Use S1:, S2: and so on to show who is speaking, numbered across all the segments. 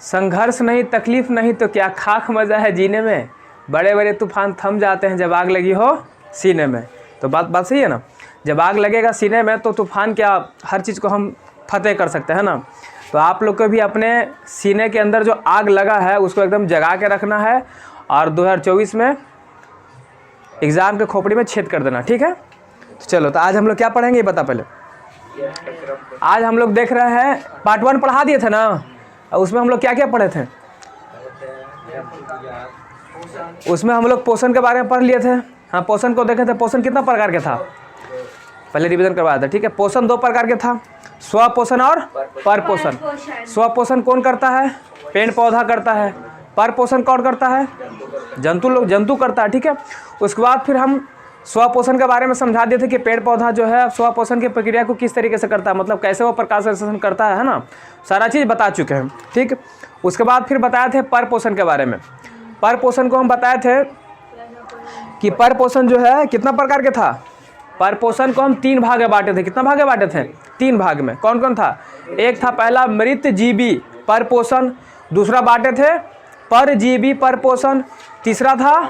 S1: संघर्ष नहीं, तकलीफ नहीं तो क्या खाक मज़ा है जीने में। बड़े बड़े तूफान थम जाते हैं जब आग लगी हो सीने में। तो बात सही है ना। जब आग लगेगा सीने में तो तूफान क्या, हर चीज़ को हम फतेह कर सकते हैं ना। तो आप लोग को भी अपने सीने के अंदर जो आग लगा है उसको एकदम जगा के रखना है और 2024 में एग्ज़ाम के खोपड़ी में छेद कर देना, ठीक है। तो चलो, तो आज हम लोग क्या पढ़ेंगे ये बता पहले। आज हम लोग देख रहे हैं पार्ट 1 पढ़ा दिए थे ना, उसमें हम लोग क्या क्या पढ़े थे। उसमें हम लोग पोषण के बारे में पढ़ लिए थे। हाँ, पोषण को देखे थे। पोषण कितना प्रकार के था पहले रिवीजन करवाया था, ठीक है। पोषण 2 प्रकार के था, स्वपोषण और परपोषण। स्वपोषण कौन करता है? पेड़ पौधा करता है। परपोषण कौन करता है? जंतु करता है, ठीक है। उसके बाद फिर हम स्वपोषण के बारे में समझा दिए थे कि पेड़ पौधा जो है स्वपोषण की प्रक्रिया को किस तरीके से करता है, मतलब कैसे वो प्रकाश संश्लेषण करता है ना, सारा चीज़ बता चुके हैं, ठीक। उसके बाद फिर बताए थे परपोषण के बारे में। परपोषण को हम बताए थे कि परपोषण जो है कितना प्रकार के था। परपोषण को हम 3 भाग में बांटे थे। कितना भाग में बांटे थे? 3 भाग में। कौन कौन था? एक था पहला मृतजीवी परपोषण, दूसरा बांटे थे परजीवी परपोषण, तीसरा था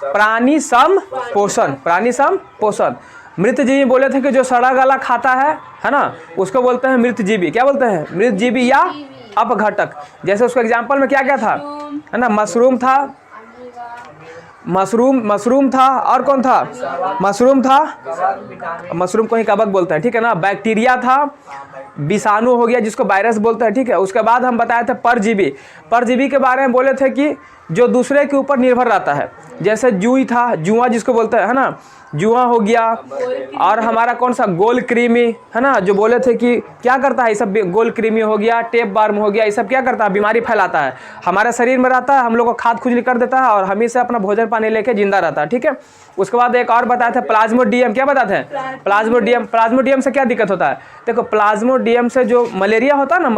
S1: प्राणी सम पोषण। प्राणी सम पोषण। मृतजीवी बोले थे कि जो सड़ा गला खाता है ना, उसको बोलते हैं मृतजीवी। क्या बोलते हैं? मृतजीवी या अपघटक। जैसे उसको एग्जाम्पल में क्या क्या था, है ना, मशरूम था, मशरूम था, और कौन था? मशरूम था, मशरूम को ही कवक बोलते हैं, ठीक है ना। बैक्टीरिया था, विषाणु हो गया जिसको वायरस बोलते हैं, ठीक है। उसके बाद हम बताए थे परजीवी। परजीवी के बारे में बोले थे कि जो दूसरे के ऊपर निर्भर रहता है, जैसे जूई था, जुआ जिसको बोलते हैं, है ना, जुआ हो गया। और हमारा कौन सा? गोल कृमि, है ना, जो बोले थे कि क्या करता है ये सब। गोल कृमि हो गया, टेप बार्म हो गया, ये सब क्या करता है? बीमारी फैलाता है, हमारे शरीर में रहता है, हम लोग को खाद खुजली कर देता है और हम ही से अपना भोजन पानी लेके जिंदा रहता है, ठीक है। उसके बाद एक और बताया था प्लाज्मोडियम। क्या बताते हैं? प्लाज्मोडियम। प्लाज्मोडियम से क्या दिक्कत होता है? देखो, प्लाज्मोडियम से जो मलेरिया होता है ना,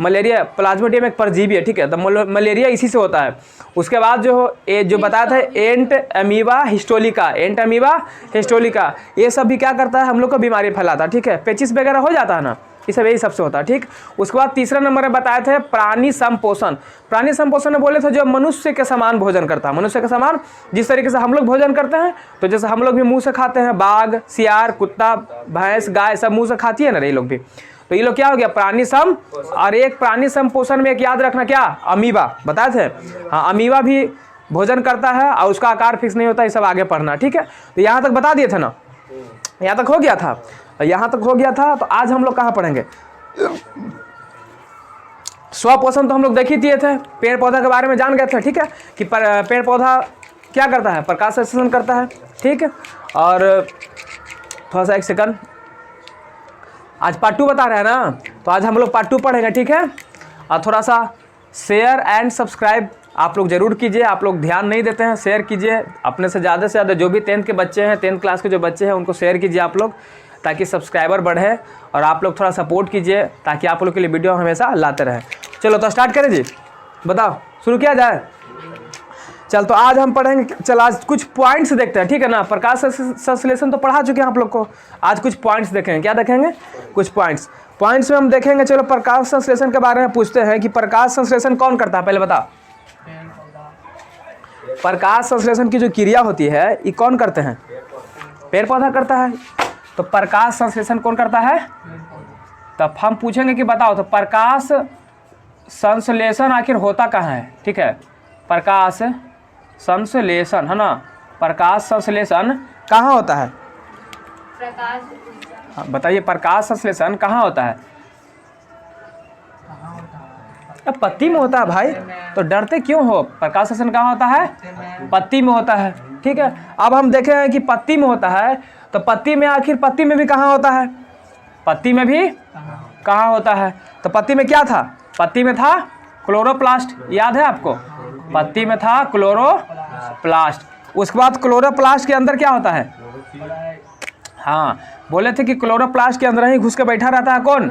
S1: मलेरिया प्लाज्मोडियम एक परजीवी है, ठीक है। तो मलेरिया इसी से होता है। उसके बाद जो बताया था एंट अमीबा हिस्टोलिका। एंट अमीबा हिस्टोलिका ये सब भी क्या करता है? हम लोग को बीमारी फैलाता है, ठीक है। पेचिस वगैरह हो जाता है ना, ये सब यही सबसे होता है, ठीक। उसके बाद तीसरा नंबर में बताए थे प्राणी संपोषण। प्राणी संपोषण में बोले थे जो मनुष्य के समान भोजन करता है। मनुष्य के समान जिस तरीके से हम लोग भोजन करते हैं, तो जैसे हम लोग भी मुंह से खाते हैं, बाघ, सियार, कुत्ता, भैंस, गाय सब मुंह से खाती है ना, ये लोग भी। तो ये लोग क्या हो गया? प्राणी सम। और एक प्राणी संपोषण में एक याद रखना क्या? अमीबा। बताए थे, हाँ, अमीबा भी भोजन करता है और उसका आकार फिक्स नहीं होता, ये सब आगे पढ़ना, ठीक है। तो यहाँ तक बता दिए थे ना, यहाँ तक हो गया था, यहाँ तक हो गया था। तो आज हम लोग कहाँ पढ़ेंगे? स्वपोषण तो हम लोग देख ही दिए थे, पेड़ पौधा के बारे में जान गए थे, ठीक है, कि पेड़ पौधा क्या करता है? प्रकाश संश्लेषण करता है, ठीक है। और थोड़ा सा एक सेकंड, आज पार्ट 2 बता रहे हैं ना, तो आज हम लोग पार्ट 2 पढ़ेंगे, ठीक है। और थोड़ा सा शेयर एंड सब्सक्राइब आप लोग ज़रूर कीजिए। आप लोग ध्यान नहीं देते हैं, शेयर कीजिए अपने से ज़्यादा जो भी 10th के बच्चे हैं, 10th क्लास के जो बच्चे हैं उनको शेयर कीजिए आप लोग, ताकि सब्सक्राइबर बढ़े। और आप लोग थोड़ा सपोर्ट कीजिए ताकि आप लोग के लिए वीडियो हमेशा लाते रहें। चलो तो स्टार्ट करें जी, बताओ शुरू किया जाए। चल तो आज हम पढ़ेंगे, चल आज कुछ पॉइंट्स देखते हैं, ठीक है ना। प्रकाश संश्लेषण तो पढ़ा चुके हैं आप लोग को, आज कुछ पॉइंट्स देखेंगे। क्या देखेंगे? कुछ पॉइंट्स में हम देखेंगे। चलो प्रकाश संश्लेषण के बारे में पूछते हैं कि प्रकाश संश्लेषण कौन करता है, पहले बता। प्रकाश संश्लेषण की जो क्रिया होती है ये कौन करते हैं? पेड़ पौधा करता है। तो प्रकाश संश्लेषण कौन करता है? तब हम पूछेंगे कि बताओ तो प्रकाश संश्लेषण आखिर होता कहाँ है, ठीक है। प्रकाश संश्लेषण, है ना, प्रकाश संश्लेषण कहाँ होता है? हाँ बताइए, प्रकाश संश्लेषण कहाँ होता है? अब पत्ती में होता है भाई, तो डरते क्यों हो? प्रकाश संश्लेषण कहाँ होता है? पत्ती में होता है, ठीक है। अब हम देखें कि पत्ती में होता है, तो पत्ती में आखिर पत्ती में भी कहाँ होता है? पत्ती में भी कहाँ होता है? तो पत्ती में क्या था? पत्ती में था क्लोरोप्लास्ट, याद है आपको? पत्ती में था क्लोरोप्लास्ट। उसके बाद क्लोरोप्लास्ट के अंदर क्या होता है? हाँ, बोले थे कि क्लोरोप्लास्ट के अंदर ही घुस के बैठा रहता है कौन?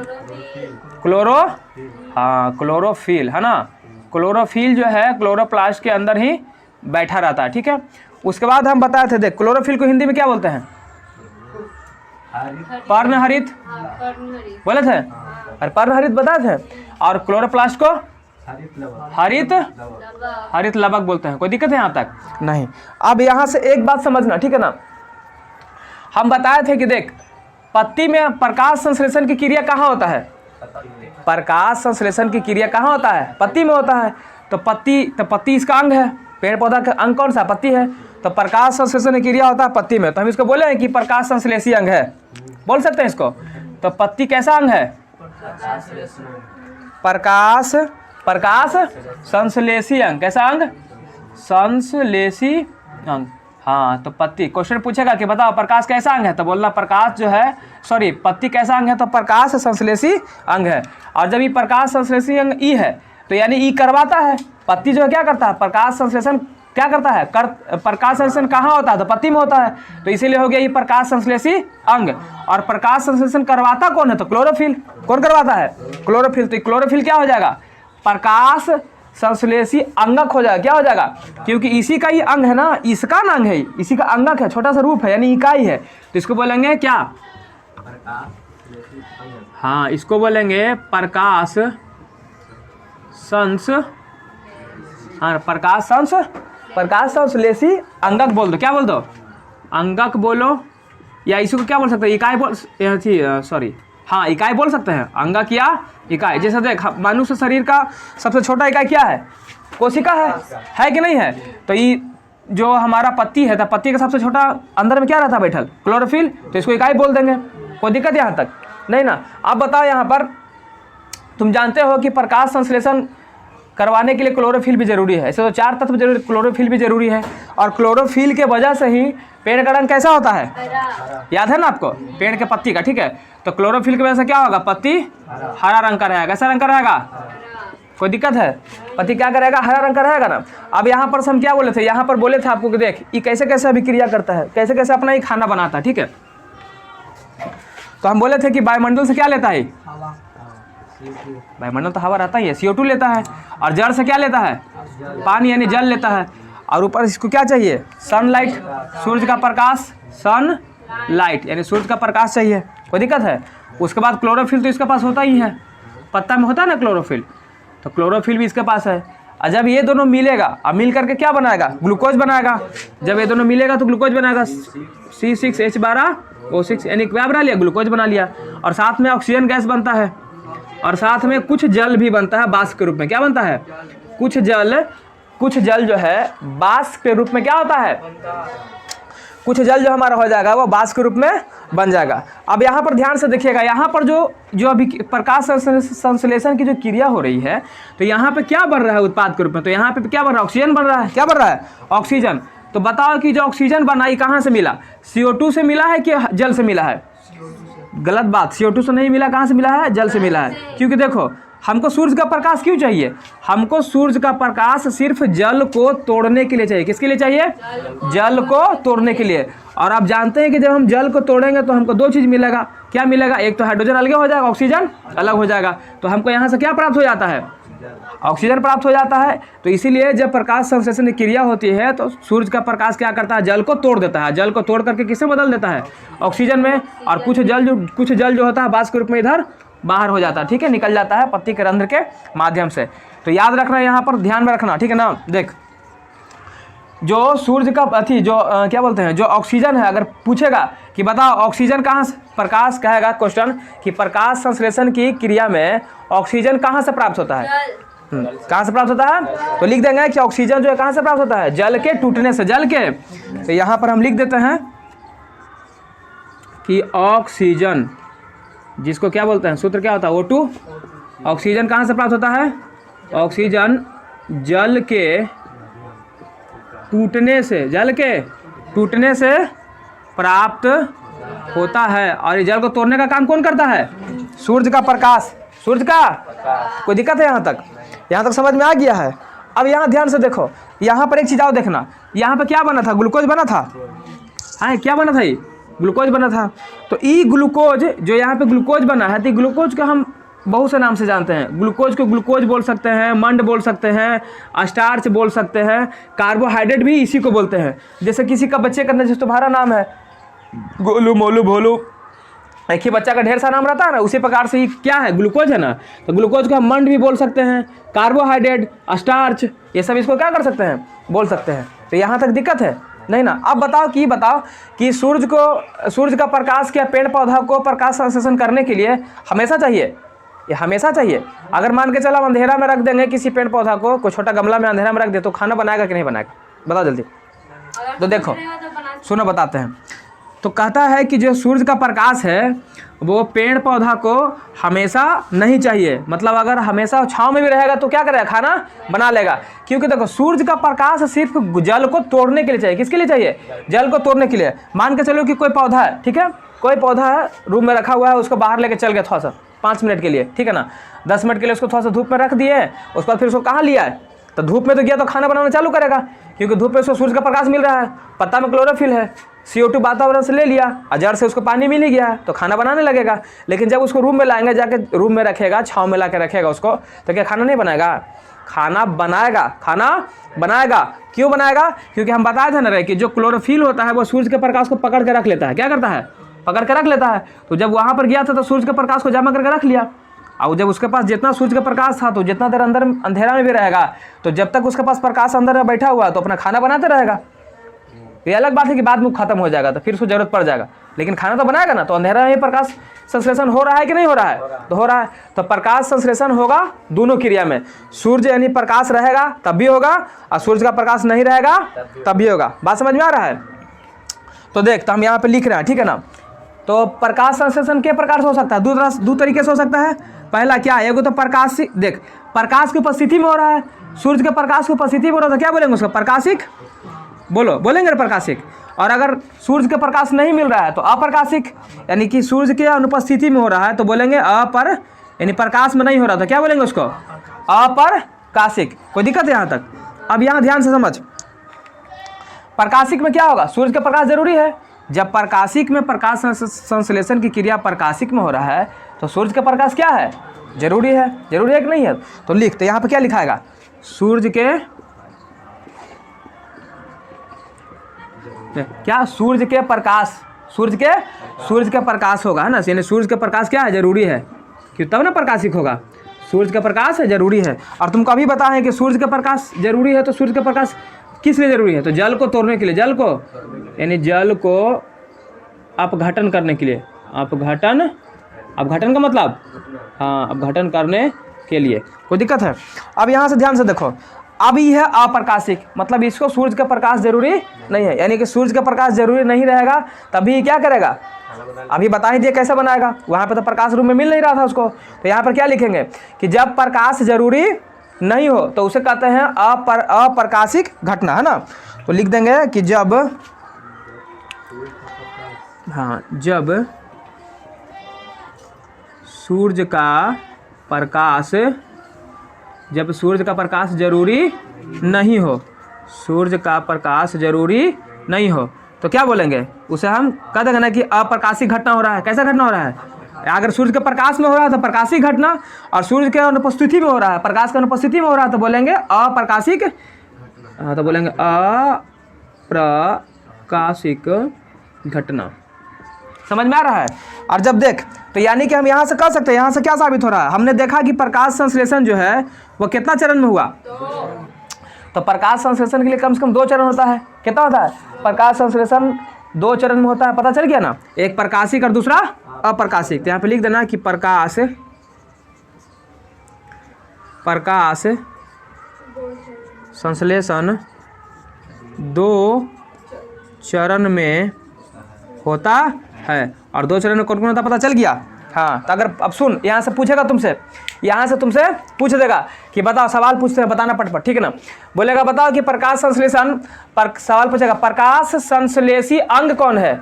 S1: क्लोरोफिल, है ना। क्लोरोफिल जो है क्लोरोप्लास्ट के अंदर ही बैठा रहता है, ठीक है। उसके बाद हम बताए थे, देख क्लोरोफिल को हिंदी में क्या बोलते हैं? पर्णहरित बोले थे, और पर्णहरित बताए थे। और क्लोरोप्लास्ट को हरित लवक बोलते हैं। कोई दिक्कत है यहाँ तक? नहीं। अब यहाँ से एक बात समझना, ठीक है ना, हम बताए थे कि देख पत्ती में प्रकाश संश्लेषण की क्रिया कहाँ होता है? प्रकाश संश्लेषण की क्रिया कहाँ होता है? पत्ती में होता है। तो पत्ती इसका अंग है, पेड़ पौधा का अंग कौन सा? पत्ती है। तो प्रकाश संश्लेषण की क्रिया होता है पत्ती में, तो हम इसको बोले हैं कि प्रकाश संश्लेषी अंग है, बोल सकते हैं इसको। तो पत्ती कैसा अंग है? प्रकाश संश्लेषी अंग। कैसा अंग? संश्लेषी अंग। हाँ, तो पत्ती क्वेश्चन पूछेगा कि बताओ प्रकाश कैसा अंग है, तो बोलना प्रकाश जो है पत्ती कैसा अंग है, तो प्रकाश संश्लेषी अंग है। और जब ये प्रकाश संश्लेषी अंग ई है तो यानी ई करवाता है। पत्ती जो है क्या करता है? प्रकाश संश्लेषण क्या करता है? प्रकाश संश्लेषण कहाँ होता है? तो पत्ती में होता है। तो इसीलिए हो गया ये प्रकाश संश्लेषी अंग। और प्रकाश संश्लेषण करवाता कौन है? तो क्लोरोफिल। कौन करवाता है? क्लोरोफिल। तो क्लोरोफिल क्या हो जाएगा? प्रकाश संश्लेषी अंगक हो जाएगा। क्या हो जाएगा? क्योंकि इसी का ही अंग है ना, इसका अंग है, इसी का अंगक है, छोटा सा रूप है यानी इकाई है। तो इसको बोलेंगे क्या? हाँ, इसको बोलेंगे प्रकाश संश्लेषी अंगक बोल दो। क्या बोल दो? अंगक बोलो, या इसी को क्या बोल सकते हैं? इकाई बोल, हाँ इकाई बोल सकते हैं। अंगक या इकाई। जैसे देख मनुष्य शरीर का सबसे छोटा इकाई क्या है? कोशिका है कि नहीं है? तो ये जो हमारा पत्ती है, तो पत्ती का सबसे छोटा अंदर में क्या रहता है बैठल? क्लोरोफिल। तो इसको इकाई बोल देंगे। कोई दिक्कत यहाँ तक? नहीं ना। अब बताओ यहाँ पर तुम जानते हो कि प्रकाश संश्लेषण करवाने के लिए क्लोरोफिल भी जरूरी है। ऐसे तो 4 तत्व जरूरी, क्लोरोफिल भी जरूरी है। और क्लोरोफिल के वजह से ही पेड़ का रंग कैसा होता है? याद है ना आपको? पेड़ के पत्ती का, ठीक है। तो क्लोरोफिल की वजह से क्या होगा? पत्ती हरा रंग का रहेगा। कैसा रंग का रहेगा? कोई दिक्कत है? पत्ती क्या करेगा? हरा रंग का रहेगा ना। अब यहाँ पर हम क्या बोले थे? यहाँ पर बोले थे आपको कि देख ये कैसे कैसे अभिक्रिया करता है, कैसे कैसे अपना ही खाना बनाता है, ठीक है। तो हम बोले थे कि वायुमंडल से क्या लेता है? वायुमंडल तो हवा रहता ही है, CO2 लेता है। और जड़ से क्या लेता है? पानी यानी जल लेता है। और ऊपर इसको क्या चाहिए? सनलाइट, सूरज का प्रकाश, सनलाइट यानी सूरज का प्रकाश चाहिए। कोई दिक्कत है? उसके बाद क्लोरोफिल तो इसके पास होता ही है, पत्ता में होता है ना क्लोरोफिल, तो क्लोरोफिल भी इसके पास है। और जब ये दोनों मिलेगा, अब मिल करके क्या बनाएगा? ग्लूकोज बनाएगा। जब ये दोनों मिलेगा तो ग्लूकोज बनाएगा, C6H12O6 यानी क्या बना लिया? ग्लूकोज बना लिया। और साथ में ऑक्सीजन गैस बनता है, और साथ में कुछ जल भी बनता है वाष्प के रूप में। क्या बनता है? कुछ जल जो है वाष्प के रूप में क्या होता है? कुछ जल जो हमारा हो जाएगा वो वाष्प के रूप में बन जाएगा। अब यहाँ पर ध्यान से देखिएगा, यहाँ पर जो अभी प्रकाश संश्लेषण की जो क्रिया हो रही है, तो यहाँ पे क्या बन रहा है उत्पाद के रूप में? तो यहाँ पे क्या बन रहा है? ऑक्सीजन बन रहा है। क्या बन रहा है? ऑक्सीजन। तो बताओ कि जो ऑक्सीजन बना ये कहाँ से मिला? CO2 से मिला है कि जल से मिला है? गलत बात, CO2 से नहीं मिला। कहाँ से मिला है? जल से मिला है। क्योंकि देखो हमको सूरज का प्रकाश क्यों चाहिए? हमको सूरज का प्रकाश सिर्फ जल को तोड़ने के लिए चाहिए। किसके लिए चाहिए? जल को तोड़ने के लिए। और आप जानते हैं कि जब हम जल को तोड़ेंगे तो हमको 2 चीज़ मिलेगा। क्या मिलेगा? एक तो हाइड्रोजन अलग हो जाएगा, ऑक्सीजन अलग हो जाएगा। तो हमको यहाँ से क्या प्राप्त हो जाता है? ऑक्सीजन प्राप्त हो जाता है। तो इसीलिए जब प्रकाश संश्लेषण की क्रिया होती है तो सूरज का प्रकाश क्या करता है? जल को तोड़ देता है। जल को तोड़ करके किससे बदल देता है? ऑक्सीजन में। और कुछ जल जो होता है वाष्प के रूप में इधर बाहर हो जाता है, ठीक है, निकल जाता है पत्ती के रंध्र के माध्यम से। तो याद रखना, यहाँ पर ध्यान में रखना, ठीक है ना। देख जो सूरज का क्या बोलते हैं, जो ऑक्सीजन है, अगर पूछेगा कि बताओ ऑक्सीजन कहाँ से, प्रकाश कहेगा क्वेश्चन कि प्रकाश संश्लेषण की क्रिया में ऑक्सीजन कहाँ से प्राप्त होता है? कहाँ से प्राप्त होता है? तो लिख देंगे कि ऑक्सीजन जो है कहाँ से प्राप्त होता है? जल के टूटने से। जल के, तो यहाँ पर हम लिख देते हैं कि ऑक्सीजन, जिसको क्या बोलते हैं, सूत्र क्या होता है? O2। ऑक्सीजन कहाँ से प्राप्त होता है? ऑक्सीजन जल के टूटने से प्राप्त होता है। और ये जल को तोड़ने का काम कौन करता है? सूरज का प्रकाश। सूरज का। कोई दिक्कत है यहाँ तक? यहाँ तक समझ में आ गया है? अब यहाँ ध्यान से देखो, यहाँ पर एक चीज़ आओ देखना, यहाँ पर क्या बना था? ग्लूकोज बना था। हाँ, क्या बना था? ये ग्लूकोज बना था। तो ई ग्लूकोज जो यहाँ पे ग्लूकोज बना है, तो ग्लूकोज का हम बहुत से नाम से जानते हैं। ग्लूकोज को ग्लूकोज बोल सकते हैं, मंड बोल सकते हैं, स्टार्च बोल सकते हैं, कार्बोहाइड्रेट भी इसी को बोलते हैं। जैसे किसी का बच्चे का जैसे तुम्हारा नाम है गोलू, मोलू, भोलू, एक ही बच्चा का ढेर सारा नाम रहता है ना, उसी प्रकार से ही क्या है, ग्लूकोज है ना, तो ग्लूकोज को हम मंड भी बोल सकते हैं, कार्बोहाइड्रेट, स्टार्च, ये सब इसको क्या कर सकते हैं, बोल सकते हैं। तो यहाँ तक दिक्कत है नहीं ना। अब बताओ कि सूर्य का प्रकाश क्या पेड़ पौधा को प्रकाश संश्लेषण करने के लिए हमेशा चाहिए, ये हमेशा चाहिए। अगर मान के चलो अंधेरा में रख देंगे किसी पेड़ पौधा को, कोई छोटा गमला में अंधेरा में रख दे, तो खाना बनाएगा कि नहीं बनाएगा, बताओ जल्दी। तो देखो सुनो बताते हैं। तो कहता है कि जो सूर्य का प्रकाश है वो पेड़ पौधा को हमेशा नहीं चाहिए, मतलब अगर हमेशा छांव में भी रहेगा तो क्या करेगा, खाना बना लेगा। क्योंकि देखो सूर्य का प्रकाश सिर्फ जल को तोड़ने के लिए चाहिए। किसके लिए चाहिए, जल को तोड़ने के लिए। मान के चलो कि कोई पौधा है, ठीक है, कोई पौधा है रूम में रखा हुआ है, उसको बाहर लेके चल गया थोड़ा सा 5 मिनट के लिए, ठीक है ना, 10 मिनट के लिए उसको थोड़ा सा धूप में रख दिए, उसके बाद फिर उसको कहाँ लिया है, तो धूप में तो गया तो खाना बनाना चालू करेगा, क्योंकि धूप में उसको सूर्य का प्रकाश मिल रहा है, पत्ता में क्लोरोफिल है, CO2 वातावरण से ले लिया और जड़ से उसको पानी मिल ही गया है, तो खाना बनाने लगेगा। लेकिन जब उसको रूम में लाएंगे, जाके रूम में रखेगा, छाँव में ला के रखेगा उसको, तो क्या खाना नहीं बनाएगा, खाना बनाएगा। क्यों बनाएगा, क्योंकि हम बताए थे ना कि जो क्लोरोफिल होता है वो सूर्य के प्रकाश को पकड़ के रख लेता है। क्या करता है, पकड़ के रख लेता है। तो जब वहाँ पर गया था तो सूर्य के प्रकाश को जमा करके रख लिया, और जब उसके पास जितना सूर्य का प्रकाश था तो जितना देर अंदर अंधेरा में भी रहेगा, तो जब तक उसके पास प्रकाश अंदर में बैठा हुआ है तो अपना खाना बनाते रहेगा। ये अलग बात है कि बाद में खत्म हो जाएगा तो फिर उसको जरूरत पड़ जाएगा, लेकिन खाना तो बनाएगा ना। तो अंधेरा में प्रकाश संश्लेषण हो रहा है कि नहीं हो रहा है, तो हो रहा है। तो प्रकाश संश्लेषण होगा दोनों क्रिया में, सूर्य यानी प्रकाश रहेगा तब भी होगा, और सूर्य का प्रकाश नहीं रहेगा तब भी होगा। बात समझ में आ रहा है। तो देख, तो हम यहाँ पे लिख रहे हैं, ठीक है ना। तो प्रकाश संश्लेषण के प्रकार से हो सकता है, दो तरीके से हो सकता है। पहला क्या है, एगो तो प्रकाशिक, देख प्रकाश की उपस्थिति में हो रहा है, सूर्य के प्रकाश की उपस्थिति में हो रहा है, तो क्या बोलेंगे उसका, प्रकाशिक बोलेंगे प्रकाशिक। और अगर सूर्य के प्रकाश नहीं मिल रहा है तो अप्रकाशिक, यानी कि सूर्य के अनुपस्थिति में हो रहा है तो बोलेंगे यानी प्रकाश में नहीं हो रहा तो क्या बोलेंगे उसको, अप्रकाशिक। कोई दिक्कत है यहाँ तक। अब यहाँ ध्यान से समझ, प्रकाशिक में क्या होगा, सूर्य का प्रकाश जरूरी है। जब प्रकाशिक में प्रकाश संश्लेषण की क्रिया प्रकाशिक में हो रहा है तो सूर्य का प्रकाश क्या है, जरूरी है कि नहीं है। तो लिखते यहाँ पे क्या लिखाएगा, सूर्य के प्रकाश होगा, है ना, यानी सूर्य के प्रकाश क्या है, जरूरी है, क्यों, तब ना प्रकाशिक होगा। सूर्य का प्रकाश है जरूरी है। और तुमको अभी पता है कि सूर्य का प्रकाश जरूरी है, तो सूर्य का प्रकाश किस लिए जरूरी है, तो जल को तोड़ने के लिए, जल को अपघटन करने के लिए, अपघटन का मतलब, हाँ, अपघटन करने के लिए। कोई दिक्कत है। अब यहाँ से ध्यान से देखो, अब ये है अप्रकाशिक, मतलब इसको सूर्य का प्रकाश जरूरी नहीं है, यानी कि सूर्य का प्रकाश जरूरी नहीं रहेगा तभी क्या करेगा, अभी बता ही दिया कैसे बनाएगा। वहाँ पे तो प्रकाश रूम में मिल नहीं रहा था उसको, तो यहाँ पर क्या लिखेंगे कि जब प्रकाश जरूरी नहीं हो तो उसे कहते हैं अप्रकाशिक घटना, है ना। तो लिख देंगे कि जब सूर्य का प्रकाश जरूरी नहीं हो, तो क्या बोलेंगे, उसे हम कह देंगे ना कि अप्रकाशिक घटना हो रहा है। कैसा घटना हो रहा है, अगर सूर्य के प्रकाश में हो रहा है तो प्रकाशिक घटना, और सूर्य के अनुपस्थिति में हो रहा है, प्रकाश के अनुपस्थिति में हो रहा है, तो बोलेंगे अप्रकाशिक, तो बोलेंगे अप्रकाशिक घटना। समझ में आ रहा है। और जब देख, तो यानी कि हम यहाँ से कर सकते हैं, यहाँ से क्या साबित हो रहा है, हमने देखा कि प्रकाश संश्लेषण जो है वो कितना चरण में हुआ, तो प्रकाश संश्लेषण के लिए कम से कम 2 चरण होता है। कितना होता है, प्रकाश संश्लेषण 2 चरण में होता है, पता चल गया ना, एक प्रकाशिक और दूसरा अप्रकाशिक। तो यहाँ पे लिख देना कि प्रकाश संश्लेषण 2 चरण में होता है। और 2 चरण में कौन कौन होता पता चल गया। हाँ, तो अगर अब सुन, यहाँ से पूछेगा तुमसे, पूछ देगा कि बताओ, सवाल पूछते हैं, बताना पट, ठीक है ना। बोलेगा बताओ कि प्रकाश संश्लेषण सवाल पूछेगा, प्रकाश संश्लेषी अंग कौन है,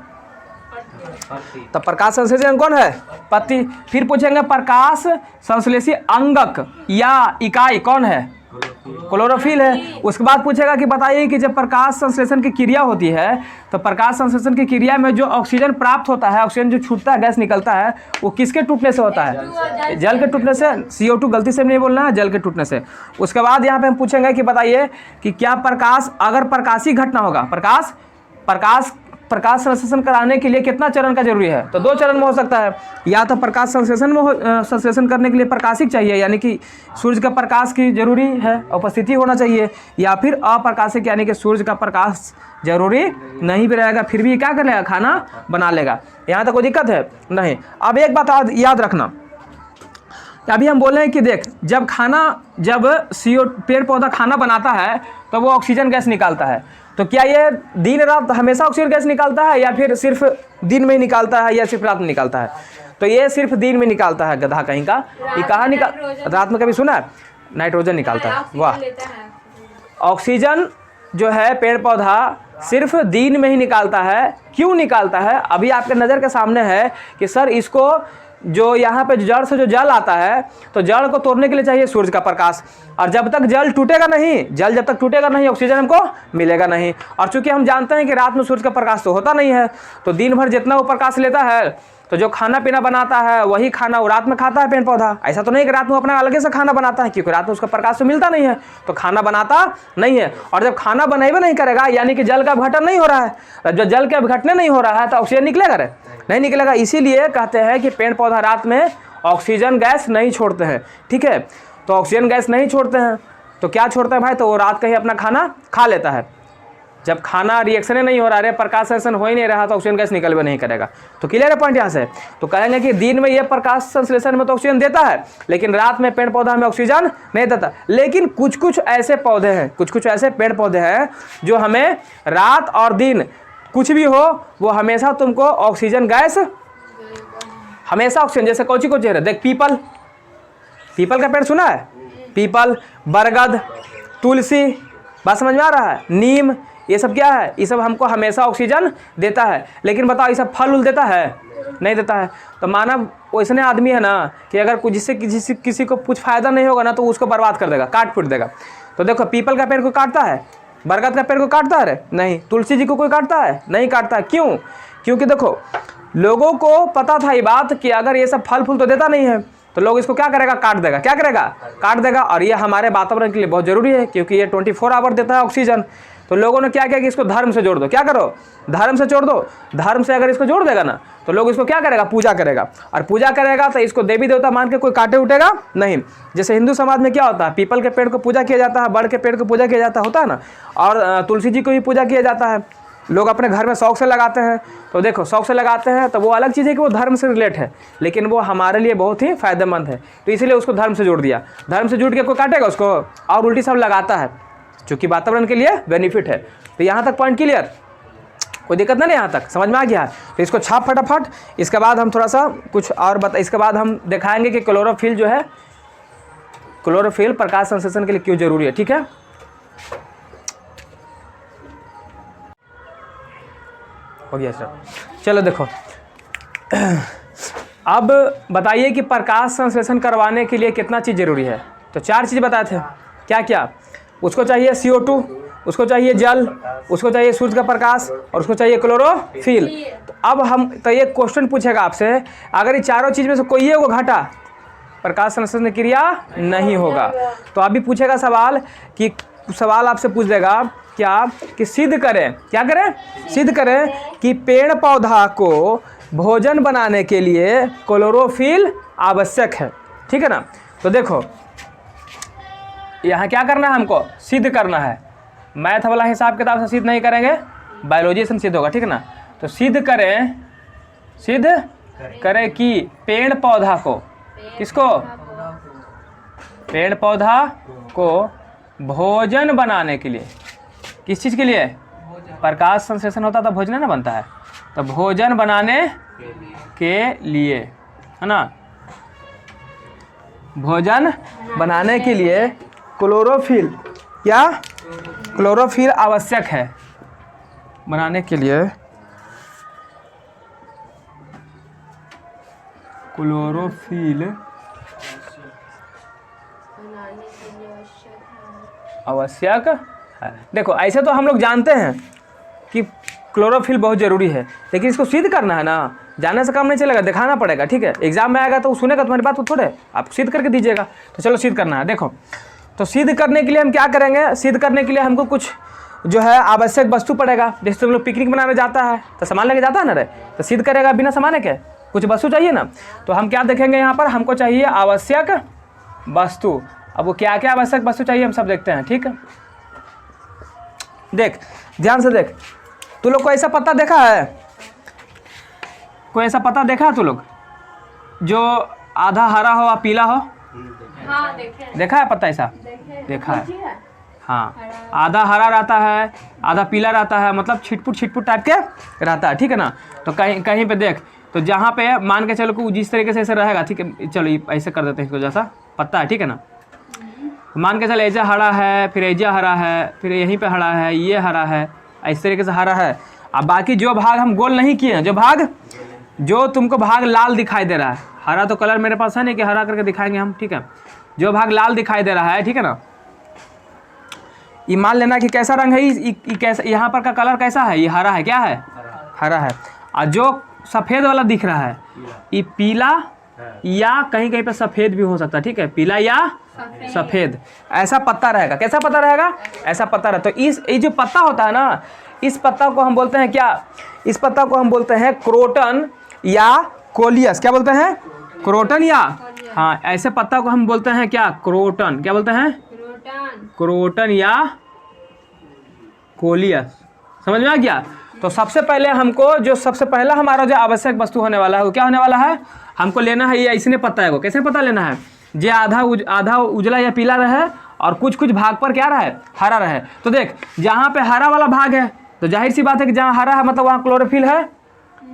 S1: तो प्रकाश संश्लेषी अंग कौन है, पत्ती। फिर पूछेंगे प्रकाश संश्लेषी अंगक या इकाई कौन है, क्लोरोफिल है। उसके बाद पूछेगा कि बताइए कि जब प्रकाश संश्लेषण की क्रिया होती है तो प्रकाश संश्लेषण की क्रिया में जो ऑक्सीजन प्राप्त होता है, ऑक्सीजन जो छूटता है, गैस निकलता है, वो किसके टूटने से होता है, जल के टूटने से। CO2 गलती से नहीं बोलना है, जल के टूटने से। उसके बाद यहाँ पे हम पूछेंगे कि बताइए कि क्या प्रकाश, अगर प्रकाशिक घटना होगा, प्रकाश प्रकाश संश्लेषण कराने के लिए कितना चरण का जरूरी है? तो 2 चरण में हो सकता है। या तो प्रकाश संश्लेषण करने के लिए प्रकाशिक चाहिए, यानी कि सूर्य का प्रकाश की जरूरी है, उपस्थिति होना चाहिए, या फिर अप्रकाशिक यानी कि सूर्य का प्रकाश जरूरी नहीं भी रहेगा, फिर भी क्या कर लेगा? खाना बना लेगा। यहाँ तक कोई दिक्कत है नहीं। अब एक बात याद रखना, अभी हम बोल रहे हैं कि देख, जब पेड़ पौधा खाना बनाता है तो वो ऑक्सीजन गैस निकालता है। तो क्या ये दिन रात हमेशा ऑक्सीजन गैस निकालता है, या फिर सिर्फ दिन में ही निकालता है, या सिर्फ रात में निकालता है? तो ये सिर्फ दिन में निकालता है, गधा कहीं का। ये कहाँ निकाल, रात में कभी सुना है? नाइट्रोजन निकालता है। वाह, ऑक्सीजन जो है पेड़ पौधा सिर्फ दिन में ही निकालता है। क्यों निकालता है? अभी आपके नज़र के सामने है कि सर इसको जो यहाँ पे जड़ से जो जल आता है, तो जड़ को तोड़ने के लिए चाहिए सूर्य का प्रकाश, और जब तक जल टूटेगा नहीं, जल जब तक टूटेगा नहीं, ऑक्सीजन हमको मिलेगा नहीं। और चूंकि हम जानते हैं कि रात में सूर्य का प्रकाश तो होता नहीं है, तो दिन भर जितना वो प्रकाश लेता है, तो जो खाना पीना बनाता है वही खाना वो रात में खाता है पेड़ पौधा। ऐसा तो नहीं कि रात में अपना अलग से खाना बनाता है, क्योंकि रात में उसका प्रकाश तो मिलता नहीं है, तो खाना बनाता नहीं है। और जब खाना बनेबे नहीं करेगा, यानी कि जल का अपघटन नहीं हो रहा है, जब जल का अपघटन नहीं हो रहा है तो ऑक्सीजन निकलेगा रे? नहीं निकलेगा। इसीलिए कहते हैं कि पेड़ पौधा रात में ऑक्सीजन गैस नहीं छोड़ते हैं, ठीक है? तो ऑक्सीजन गैस नहीं छोड़ते हैं तो क्या छोड़ता है भाई? तो वो रात का ही अपना खाना खा लेता है। जब खाना रिएक्शन नहीं हो रहा है, प्रकाश संश्लेषण हो ही नहीं रहा, तो ऑक्सीजन गैस निकल भी नहीं करेगा। तो क्लियर है पॉइंट यहाँ से? तो कहेंगे कि दिन में ये प्रकाश संश्लेषण में तो ऑक्सीजन देता है, लेकिन रात में पेड़ पौधा हमें ऑक्सीजन नहीं देता। लेकिन कुछ कुछ ऐसे पौधे हैं, कुछ ऐसे पेड़ पौधे हैं जो हमें रात और दिन कुछ भी हो वो हमेशा तुमको ऑक्सीजन गैस, हमेशा ऑक्सीजन। जैसे कौची को चेहरे देख, पीपल का पेड़ सुना है? पीपल, बरगद, तुलसी, बात समझ में आ रहा है? नीम, ये सब क्या है? ये सब हमको हमेशा ऑक्सीजन देता है। लेकिन बताओ, ये सब फल उल देता है? नहीं देता है। तो मानव वैसने आदमी है ना कि अगर कुछ जिससे किसी को कुछ फायदा नहीं होगा ना, तो उसको बर्बाद कर देगा, काट फूट देगा। तो देखो, पीपल का पेड़ को काटता है, बरगद का पेड़ को काटता है? नहीं। तुलसी जी को कोई काटता है? नहीं काटता है। क्यों? क्योंकि देखो, लोगों को पता था ये बात कि अगर ये सब फल फूल तो देता नहीं है, तो लोग इसको क्या करेगा? काट देगा। क्या करेगा? काट देगा। और ये हमारे वातावरण के लिए बहुत ज़रूरी है, क्योंकि ये 24 आवर देता है ऑक्सीजन। तो लोगों ने क्या किया कि इसको धर्म से जोड़ दो। क्या करो? धर्म से जोड़ दो। धर्म से अगर इसको जोड़ देगा ना, तो लोग इसको क्या करेगा? पूजा करेगा। और पूजा करेगा तो इसको देवी देवता मान के कोई काटे उठेगा नहीं। जैसे हिंदू समाज में क्या होता है, पीपल के पेड़ को पूजा किया जाता है, बड़ के पेड़ को पूजा किया जाता होता है ना, और तुलसी जी को भी पूजा किया जाता है। लोग अपने घर में शौक से लगाते हैं। तो देखो, शौक से लगाते हैं तो वो अलग चीज़ है कि वो धर्म से रिलेट है, लेकिन वो हमारे लिए बहुत ही फायदेमंद है। तो इसीलिए उसको धर्म से जोड़ दिया। धर्म से जुड़ के कोई काटेगा उसको? और उल्टी सब लगाता है, चूँकि वातावरण के लिए बेनिफिट है। तो यहाँ तक पॉइंट क्लियर? कोई दिक्कत नहीं, यहाँ तक समझ में आ गया? तो इसको छाप फटाफट। इसके बाद हम थोड़ा सा कुछ और इसके बाद हम दिखाएंगे कि क्लोरोफिल जो है, क्लोरोफिल प्रकाश संश्लेषण के लिए क्यों जरूरी है, ठीक है? हो गया सर। चलो देखो, अब बताइए कि प्रकाश संश्लेषण करवाने के लिए कितना चीज़ जरूरी है? तो 4 चीज़ बताए थे। क्या क्या? उसको चाहिए CO2, उसको चाहिए जल, उसको चाहिए सूर्य का प्रकाश, और उसको चाहिए क्लोरोफिल। तो अब तो ये क्वेश्चन पूछेगा आपसे, अगर ये चारों चीज़ में से कोई एक घटा, प्रकाश संश्लेषण क्रिया नहीं होगा। तो अभी पूछेगा सवाल कि सवाल आपसे पूछ देगा क्या कि सिद्ध करें, क्या करें? सिद्ध करें कि पेड़ पौधा को भोजन बनाने के लिए क्लोरोफिल आवश्यक है, ठीक है ना? तो देखो, यहाँ क्या करना है हमको? सिद्ध करना है। मैथ वाला हिसाब किताब से सिद्ध नहीं करेंगे, बायोलॉजी से सिद्ध होगा, ठीक है ना? तो सिद्ध करें कि पेड़ पौधा को, किसको? पेड़ पौधा को भोजन बनाने के लिए, किस चीज़ के लिए? प्रकाश संश्लेषण होता तो भोजन ना बनता है, तो भोजन बनाने के लिए, है ना? भोजन बनाने के लिए क्लोरोफिल, क्या? क्लोरोफिल आवश्यक है बनाने के लिए। क्लोरोफिल आवश्यक है। देखो, ऐसे तो हम लोग जानते हैं कि क्लोरोफिल बहुत ज़रूरी है, लेकिन इसको सिद्ध करना है ना, जानने से काम नहीं चलेगा, दिखाना पड़ेगा, ठीक है? एग्जाम में आएगा तो वो सुनेगा तुम्हारी बात, तो थोड़े आप सिद्ध करके दीजिएगा। तो चलो सिद्ध करना है। देखो, तो सिद्ध करने के लिए हम क्या करेंगे? सिद्ध करने के लिए हमको कुछ जो है आवश्यक वस्तु पड़ेगा। जैसे तुम लोग पिकनिक मनाने जाता है तो सामान लेके जाता है ना रे, तो सिद्ध करेगा बिना सामान के कुछ वस्तु चाहिए ना। तो हम क्या देखेंगे यहाँ पर, हमको चाहिए आवश्यक वस्तु। अब वो क्या क्या आवश्यक वस्तु चाहिए हम सब देखते हैं, ठीक है। देख ध्यान से देख, तू लोग को ऐसा पत्ता देखा है, कोई ऐसा पत्ता देखा है तू लोग जो आधा हरा हो और पीला हो?
S2: हाँ,
S1: देखा है पत्ता ऐसा? देखा है। हाँ, आधा हरा रहता है, आधा पीला रहता है, मतलब छिटपुट टाइप के रहता है, ठीक है ना। तो कहीं कहीं पे देख, तो जहाँ पे मान के चलो कि जिस तरीके से ऐसे रहेगा, ठीक है, चलो ऐसे कर देते हैं इसको, जैसा पत्ता है, ठीक है ना। मान के चलो ऐजा हरा है, फिर ऐजा हरा है, फिर यहीं पे हरा है, ये हरा है, इस तरीके से हरा है। अब बाकी जो भाग हम गोल नहीं किए हैं, जो तुमको भाग लाल दिखाई दे रहा है, हरा तो कलर मेरे पास है नहीं कि हरा करके दिखाएंगे हम, ठीक है। जो भाग लाल दिखाई दे रहा है, ठीक है ना, ये मान लेना कि कैसा रंग है, ये कैसा, यहाँ पर का कलर कैसा है, ये हरा है, क्या है, हरा है। और जो सफ़ेद वाला दिख रहा है, ये पीला या कहीं कहीं पे सफ़ेद भी हो सकता है, ठीक है, पीला या सफ़ेद, ऐसा पत्ता रहेगा। कैसा पत्ता रहेगा? ऐसा पत्ता रहेगा। तो ये जो पत्ता होता है ना, इस पत्ता को हम बोलते हैं क्या? इस पत्ता को हम बोलते हैं क्रोटन या कोलियस। क्या बोलते हैं? क्रोटन या, हाँ, ऐसे पत्ता को हम बोलते हैं क्या? क्रोटन। क्या बोलते हैं? क्रोटन या कोलियस। समझ में आ गया? तो सबसे पहले हमको जो सबसे पहला हमारा जो आवश्यक वस्तु होने वाला है वो क्या होने वाला है? हमको लेना है ये ऐसने पत्ता है को। कैसे पत्ता लेना है? जे आधा उजला या पीला रहे और कुछ भाग पर क्या रहे? हरा रहे। तो देख, जहाँ पे हरा वाला भाग है तो जाहिर सी बात है कि जहाँ हरा है मतलब वहाँ क्लोरोफिल है,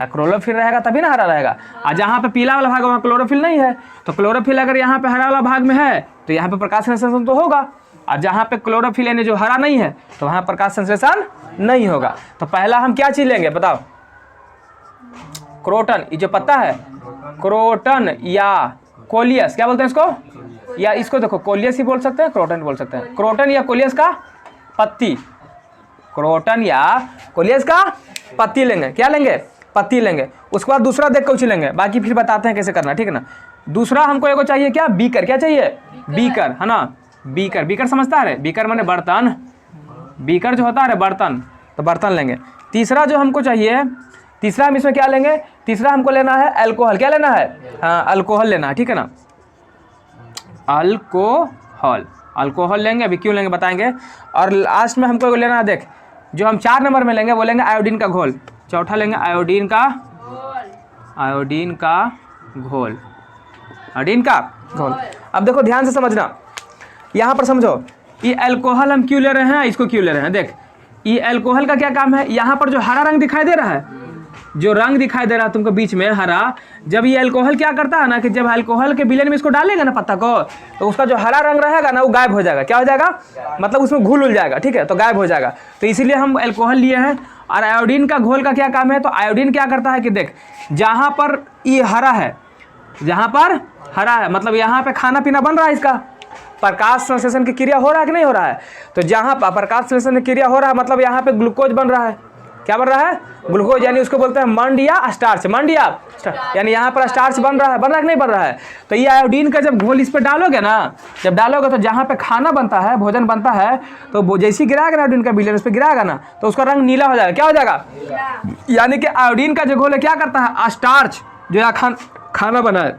S1: क्लोरोफिल रहेगा तभी ना हरा रहेगा। और जहाँ पे पीला वाला भाग है वहाँ क्लोरोफिल नहीं है, तो क्लोरोफिल अगर यहाँ पे हरा वाला भाग में है तो यहाँ पे प्रकाश संश्लेषण तो होगा, और जहाँ पे क्लोरोफिल यानी जो हरा नहीं है तो वहाँ प्रकाश संश्लेषण नहीं होगा। तो पहला हम क्या चीज लेंगे बताओ? क्रोटन, ये जो पत्ता है क्रोटन या कोलियस, क्या बोलते हैं इसको? या इसको देखो कोलियस ही बोल सकते हैं, क्रोटन बोल सकते हैं। क्रोटन या कोलियस का पत्ती, क्रोटन या कोलियस का पत्ती लेंगे। क्या लेंगे? पत्ती लेंगे। उसके बाद दूसरा देख कुछ लेंगे, बाकी फिर बताते हैं कैसे करना, ठीक है ना। दूसरा हमको एगो चाहिए क्या? बीकर। क्या चाहिए? बीकर, है ना। बीकर, बीकर समझता है? बीकर माने बर्तन, बीकर जो होता है बर्तन, तो बर्तन लेंगे। तीसरा जो हमको चाहिए, तीसरा हम इसमें क्या लेंगे? तीसरा हमको लेना है अल्कोहल। क्या लेना है? हाँ, अल्कोहल लेना है, ठीक है ना। अल्कोहल, अल्कोहल लेंगे। अभी क्यों लेंगे बताएंगे। और लास्ट में हमको लेना है, देख, जो हम 4 नंबर में लेंगे वो लेंगे आयोडीन का घोल। चौथा लेंगे आयोडीन का घोल, आयोडीन का घोल। अब देखो ध्यान से समझना, यहाँ पर समझो, ये अल्कोहल हम क्यों ले रहे हैं, इसको क्यों ले रहे हैं। देख, ये अल्कोहल का क्या काम है? यहाँ पर जो हरा रंग दिखाई दे रहा है, जो रंग दिखाई दे रहा है तुमको बीच में हरा, जब ये अल्कोहल क्या करता है ना कि जब अल्कोहल के विलयन में इसको डालेगा ना पत्ता को, तो उसका जो हरा रंग रहेगा ना वो गायब हो जाएगा। क्या हो जाएगा? मतलब उसमें घुल जाएगा, ठीक है, तो गायब हो जाएगा। तो इसीलिए हम अल्कोहल लिए हैं। और आयोडीन का घोल का क्या काम है? तो आयोडीन क्या करता है कि देख, जहाँ पर ये हरा है, जहाँ पर हरा है मतलब यहाँ पे खाना पीना बन रहा है, इसका प्रकाश संश्लेषण की क्रिया हो रहा है कि नहीं हो रहा है? तो जहाँ पर प्रकाश संश्लेषण की क्रिया हो रहा है मतलब यहाँ पे ग्लूकोज बन रहा है। क्या बन रहा है? ग्लूकोज, यानी उसको बोलते हैं मंड या स्टार्च। मंड या स्टार्च, यानी यहाँ पर स्टार्च बन रहा है कि नहीं बन रहा है? तो ये आयोडीन का जब घोल इस पर डालोगे ना, जब डालोगे तो जहाँ पे खाना बनता है, भोजन बनता है, तो जैसे ही गिराएगा ना आयोडीन का विलयन उस पर गिराएगा ना, तो उसका रंग नीला हो जाएगा। क्या हो जाएगा? यानी कि आयोडीन का जो घोल है क्या करता है? स्टार्च जो यहाँ खाना बना है,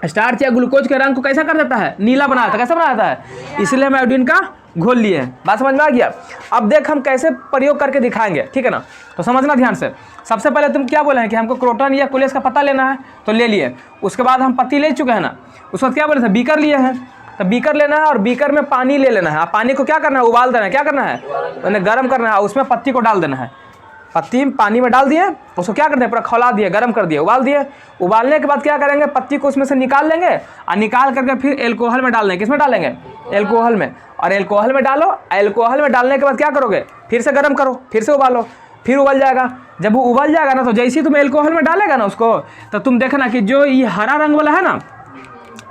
S1: स्टार्च या ग्लूकोज के रंग को कैसा कर देता है? नीला बना देता है। कैसा बना देता है? इसलिए हम आयोडीन का घोल लिए हैं। बात समझ में आ गया? अब देख हम कैसे प्रयोग करके दिखाएंगे, ठीक है ना। तो समझना ध्यान से। सबसे पहले तुम क्या बोले हैं कि हमको क्रोटन या कोलियस का पत्ता लेना है, तो ले लिए। उसके बाद हम पत्ती ले चुके हैं ना, उसके बाद क्या बोले थे? बीकर लिए हैं। तो बीकर लेना है और बीकर में पानी ले लेना है। आप पानी को क्या करना है? उबाल देना है। क्या करना है? उन्हें गर्म करना है, उसमें पत्ती को डाल देना है। पत्ती पानी में डाल दिए, उसको क्या करते हैं? पूरा खौला दिए, गर्म कर दिए, उबाल दिए। उबालने के बाद क्या करेंगे? पत्ती को उसमें से निकाल लेंगे और निकाल करके फिर एल्कोहल में डाल देंगे। किसमें डालेंगे? एल्कोहल में। और एल्कोहल में डालो, एल्कोहल में डालने के बाद क्या करोगे? फिर से गर्म करो, फिर से उबालो, फिर उबल जाएगा। जब वो उबल जाएगा ना, तो जैसे ही तुम एल्कोहल में डालेगा ना उसको, तो तुम देखना कि जो ये हरा रंग वाला है ना,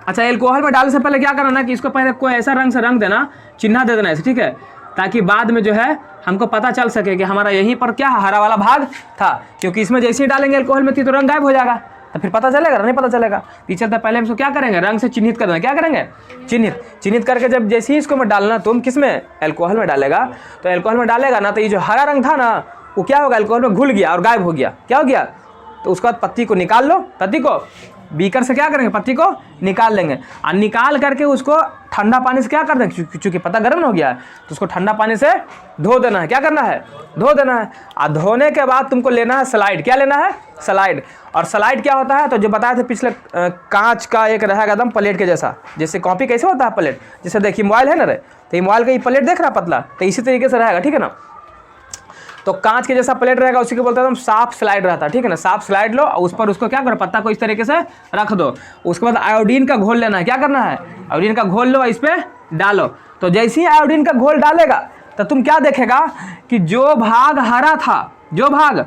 S1: अच्छा, एल्कोहल में डालने से पहले क्या करना कि इसको पहले कोई ऐसा रंग से रंग देना, चिन्ह दे देना ऐसे, ठीक है, ताकि बाद में जो है हमको पता चल सके कि हमारा यहीं पर क्या हरा वाला भाग था। क्योंकि इसमें जैसे ही डालेंगे एल्कोहल में तो रंग गायब हो जाएगा, तो फिर पता चलेगा, नहीं पता चलेगा। ये चलता पहले हम इसको क्या करेंगे, रंग से चिन्हित कर देना। क्या करेंगे, चिन्हित करके जब जैसे ही इसको में डालना, तुम किस में, एल्कोहल में डालेगा, तो एल्कोहल में डालेगा ना, तो ये जो हरा रंग था ना वो क्या होगा, एल्कोहल में घुल गया और गायब हो गया। क्या हो गया, तो उसके बाद पत्ती को निकाल लो, पत्ती को बीकर से क्या करेंगे, पत्ती को निकाल लेंगे और निकाल करके उसको ठंडा पानी से क्या कर देंगे, क्योंकि पत्ता गर्म हो गया है तो उसको ठंडा पानी से धो देना है। क्या करना है, धो देना है। और धोने के बाद तुमको लेना है स्लाइड। क्या लेना है, स्लाइड। और स्लाइड क्या होता है, तो जो बताए थे पिछले, कांच का एक रहेगा एकदम प्लेट के जैसा, जैसे कॉपी कैसे होता है प्लेट, जैसे देखिए मोबाइल है ना रे, तो ये मोबाइल का ये प्लेट देख रहा है पतला, तो इसी तरीके से रहेगा, ठीक है ना। तो कांच के जैसा प्लेट रहेगा, उसी को बोलते हैं हम साफ स्लाइड रहता है, ठीक है ना। साफ स्लाइड लो और उस पर उसको क्या करो, पत्ता को इस तरीके से रख दो। उसके बाद आयोडीन का घोल लेना है। क्या करना है, आयोडीन का घोल लो, इस पर डालो। तो जैसे ही आयोडीन का घोल डालेगा तो तुम क्या देखेगा कि जो भाग हरा था, जो भाग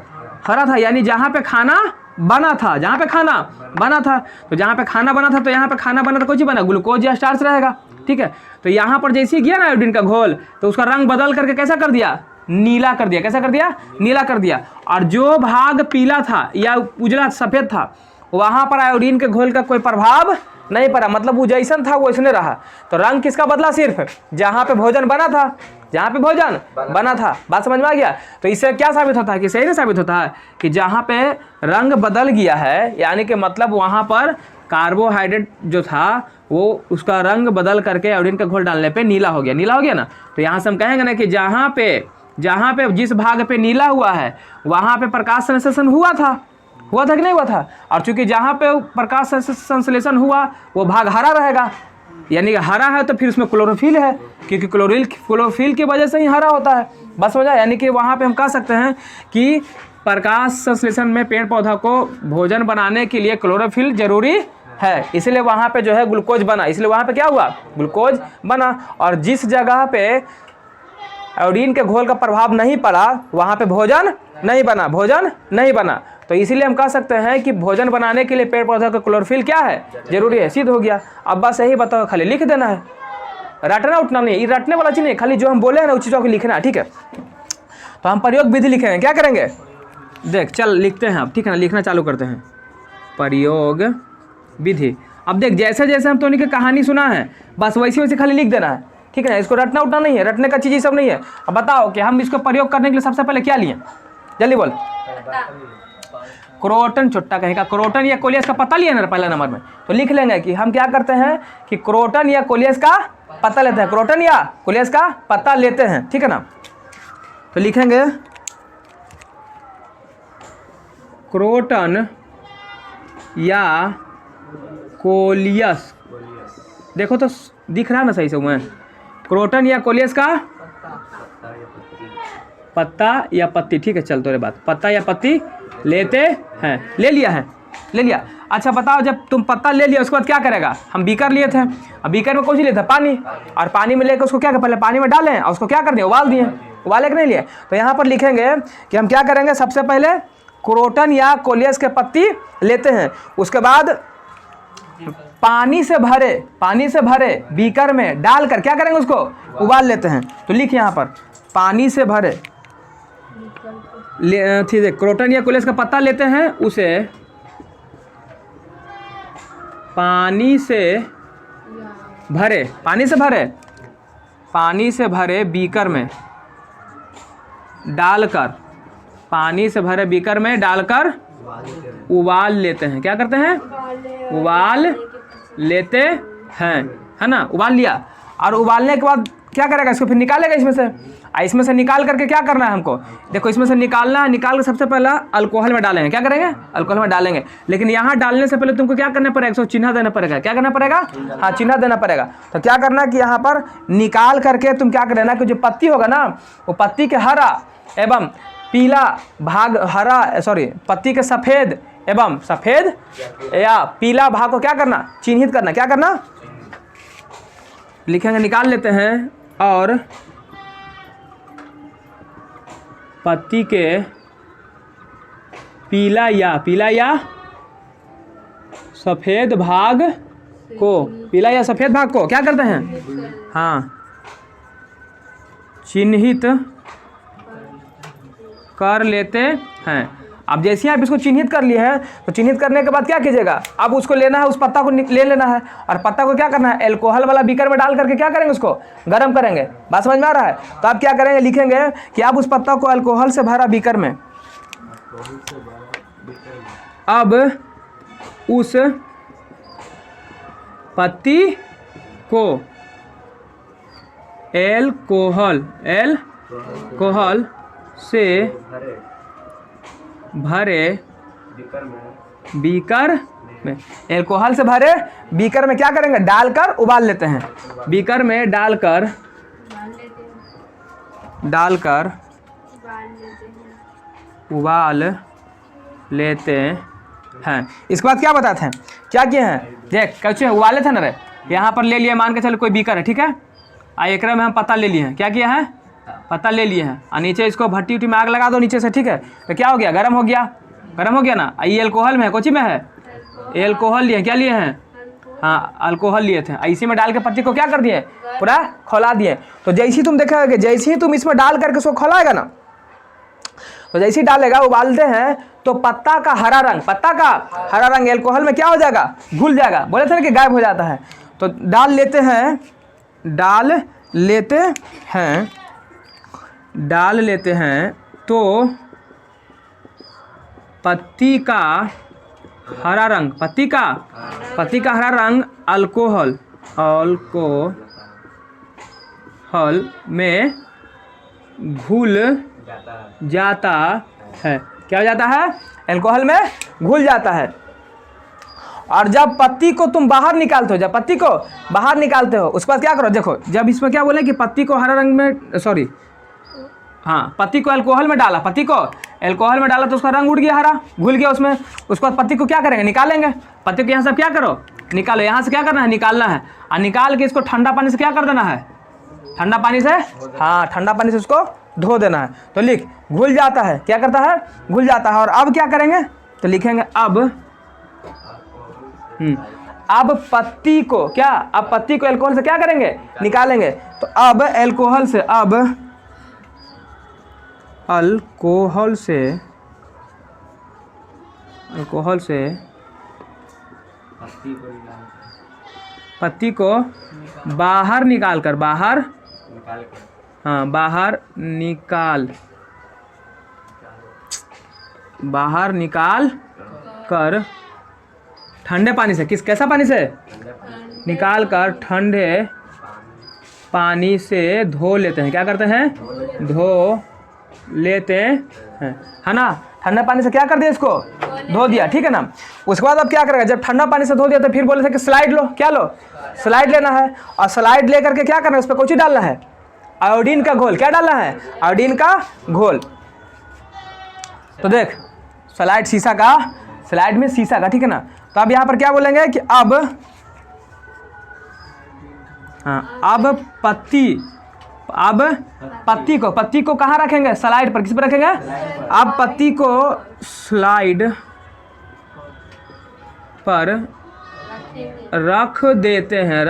S1: हरा था यानी जहाँ पे खाना बना था, जहाँ पे खाना बना था, तो जहाँ पे खाना बना था, तो यहाँ पे खाना बना था, कुछ बना, ग्लूकोज या स्टार्च रहेगा, ठीक है। तो यहाँ पर जैसे ही गया ना आयोडीन का घोल, तो उसका रंग बदल करके कैसा कर दिया, नीला कर दिया। कैसा कर दिया, नीला कर दिया। और जो भाग पीला था या उजला सफ़ेद था, वहाँ पर आयोडीन के घोल का कोई प्रभाव नहीं पड़ा, मतलब वो जैसन था वो इसने रहा। तो रंग किसका बदला, सिर्फ जहाँ पे भोजन बना था, जहाँ पे भोजन बना था। बात समझ में आ गया। तो इससे क्या साबित होता है कि सही नहीं साबित होता है कि जहाँ पे रंग बदल गया है, यानी कि मतलब वहाँ पर कार्बोहाइड्रेट जो था वो उसका रंग बदल करके आयोडीन का घोल डालने पे नीला हो गया, नीला हो गया ना। तो यहाँ से हम कहेंगे ना कि जहाँ पे जिस भाग पे नीला हुआ है वहाँ पे प्रकाश संश्लेषण हुआ था कि नहीं हुआ था। और चूंकि जहाँ पे प्रकाश संश्लेषण हुआ वो भाग हरा रहेगा, यानी कि हरा है तो फिर उसमें क्लोरोफिल है, क्योंकि क्लोरोफिल की वजह से ही हरा होता है। बस हो जाए, यानी कि वहाँ पे हम कह सकते हैं कि प्रकाश संश्लेषण में पेड़ पौधा को भोजन बनाने के लिए क्लोरोफिल जरूरी है, इसलिए वहाँ पे जो है ग्लूकोज बना, इसलिए वहाँ पे क्या हुआ, ग्लूकोज बना। और जिस जगह पे आयोडीन के घोल का प्रभाव नहीं पड़ा वहाँ पे भोजन नहीं बना, भोजन नहीं बना। तो इसीलिए हम कह सकते हैं कि भोजन बनाने के लिए पेड़ पौधे का क्लोरोफिल क्या है, जरूरी है। सिद्ध हो गया। अब बस यही बताओ, खाली लिख देना है, रटना उठना नहीं, ये रटने वाला चीज़ नहीं, खाली जो हम बोले हैं ना उस चीज़ों को लिखना है, ठीक है। तो हम प्रयोग विधि लिखेंगे। क्या करेंगे, देख चल लिखते हैं अब, ठीक है ना, लिखना चालू करते हैं। प्रयोग विधि। अब देख जैसे जैसे हम तो उनकी कहानी सुना है बस वैसे वैसे खाली लिख देना है, ठीक है ना। इसको रटना उठना नहीं है, रटने का चीज़ ये सब नहीं है। अब बताओ कि हम इसको प्रयोग करने के लिए सबसे पहले क्या लिए, जल्दी बोल। क्रोटन, चुट्टा कहीं का, क्रोटन या कोलियस का पत्ता लिया ना पहले नंबर में। तो लिख लेंगे कि हम क्या करते हैं कि क्रोटन या कोलियस का पत्ता लेते हैं, क्रोटन या कोलियस का पत्ता लेते हैं, ठीक है ना। तो लिखेंगे क्रोटन या कोलियस, देखो तो दिख रहा है ना सही से, मैं क्रोटन या कोलियस का पत्ता या पत्ती, ठीक है। चल तो रे बात, पत्ता या पत्ती लेते हैं, ले लिया है, ले लिया। अच्छा बताओ, जब तुम पत्ता ले लिया उसके बाद क्या करेगा, हम बीकर लिए थे, अब बीकर में कौन सी लिए थे, पानी, और पानी में लेकर उसको क्या कर, पहले पानी में डालें और उसको क्या कर दिए, उबाल दिए, उबाले के नहीं लिए। तो यहाँ पर लिखेंगे कि हम क्या करेंगे, सबसे पहले क्रोटन या कोलियस के पत्ती लेते हैं, उसके बाद पानी से भरे बीकर में डालकर क्या करेंगे, उसको उबाल लेते हैं। तो लिख यहाँ पर पानी से भरे, ठीक है, क्रोटन या कोलियस का पत्ता लेते हैं, उसे पानी से भरे बीकर में डालकर उबाल लेते हैं। क्या करते हैं, उबाल लेते हैं, है ना। उबाल लिया और उबालने के बाद क्या करेगा, इसको फिर निकालेगा इसमें से निकाल करके क्या करना है हमको, देखो इसमें से निकालना है, निकाल कर सबसे पहला अल्कोहल में डालेंगे। क्या करेंगे, अल्कोहल में डालेंगे। लेकिन यहाँ डालने से पहले तुमको क्या करना पड़ेगा, इसको चिन्ह देना पड़ेगा। क्या करना पड़ेगा, हाँ चिन्ह देना पड़ेगा। तो क्या करना है कि यहाँ पर निकाल करके तुम क्या करना कि जो पत्ती होगा ना, वो पत्ती के हरा एवं पीला भाग, पत्ती के सफ़ेद या पीला भाग को क्या करना, चिन्हित करना। क्या करना, लिखेंगे, निकाल लेते हैं और पत्ती के पीला या सफ़ेद भाग को क्या करते हैं, हाँ चिन्हित कर लेते हैं। अब जैसे ही आप इसको चिन्हित कर लिए हैं तो चिन्हित करने के बाद क्या कीजिएगा, अब उसको लेना है, उस पत्ता को ले लेना है और पत्ता को क्या करना है, एल्कोहल वाला बीकर में डाल करके क्या करेंगे, उसको गर्म करेंगे। बात समझ में आ रहा है? तो आप क्या करेंगे, लिखेंगे कि आप उस पत्ता को अल्कोहल से भरा बीकर में, अब उस पत्ती को एल्कोहल से भरे बीकर में, एल्कोहल से भरे बीकर में क्या करेंगे, डालकर उबाल लेते हैं। बीकर में डालकर उबाल लेते हैं। इसके बाद क्या बताते हैं, क्या किए हैं, देख कैसे उबाले थे ना रे, यहाँ पर ले लिए, मान के चलो कोई बीकर है, ठीक है, एक में हम पत्ता ले लिए हैं, क्या किया है, पत्ता ले लिए हैं, और नीचे इसको भट्टी उट्टी में आग लगा दो नीचे से, ठीक है, तो क्या हो गया, गर्म हो गया ना। ये एल्कोहल में है, कोची में है, एल्कोहल लिए, क्या लिए हैं, हाँ अल्कोहल लिए थे, इसी में डाल के पत्ती को क्या कर दिए, पूरा खौला दिए। तो जैसे ही तुम देखोगे, जैसे ही तुम इसमें डाल करके उसको खौलाएगा ना, तो जैसे ही डालेगा, उबालते हैं तो पत्ता का हरा रंग एल्कोहल में क्या हो जाएगा, घुल जाएगा। बोले थे कि गायब हो जाता है। तो डाल लेते हैं तो पत्ती का हरा रंग अल्कोहल में घुल जाता है। क्या हो जाता है, अल्कोहल में घुल जाता है। और जब पत्ती को तुम बाहर निकालते हो, उसके बाद क्या करो, देखो जब इसमें क्या बोले कि पत्ती को हरा रंग में, पत्ती को अल्कोहल में डाला, तो उसका रंग उड़ गया, हरा घुल गया उसमें। उसके बाद पत्ती को क्या करेंगे, निकालेंगे। पत्ती को यहाँ से क्या करो, निकालो, यहाँ से क्या करना है, निकालना है, और निकाल के इसको ठंडा पानी से क्या कर देना है, ठंडा पानी से उसको धो देना है। तो लिख, घुल जाता है, क्या करता है, घुल जाता है। और अब क्या करेंगे, तो लिखेंगे अब पत्ती को क्या, अब पत्ती को अल्कोहल से क्या करेंगे, निकालेंगे। तो अब अल्कोहल से पत्ती को बाहर निकाल कर ठंडे पानी से, कैसा पानी से, निकाल कर ठंडे पानी से धो लेते हैं। क्या करते हैं, धो लेते हैं, है ना। ठंडा पानी से क्या कर दिया, इसको धो दिया, ठीक है ना। उसके बाद अब क्या करेगा, जब ठंडा पानी से धो दिया तो फिर बोले थे कि स्लाइड लो, क्या लो, स्लाइड लेना है। और स्लाइड लेकर के क्या करना है, उस पर कुछ डालना है, आयोडीन का घोल। क्या डालना है, आयोडीन का घोल। तो देख स्लाइड में शीशा का, ठीक है ना। तो अब यहाँ पर क्या बोलेंगे कि अब पत्ती को कहाँ रखेंगे, स्लाइड पर। किस पर रखेंगे, अब पत्ती को स्लाइड पर रख देते हैं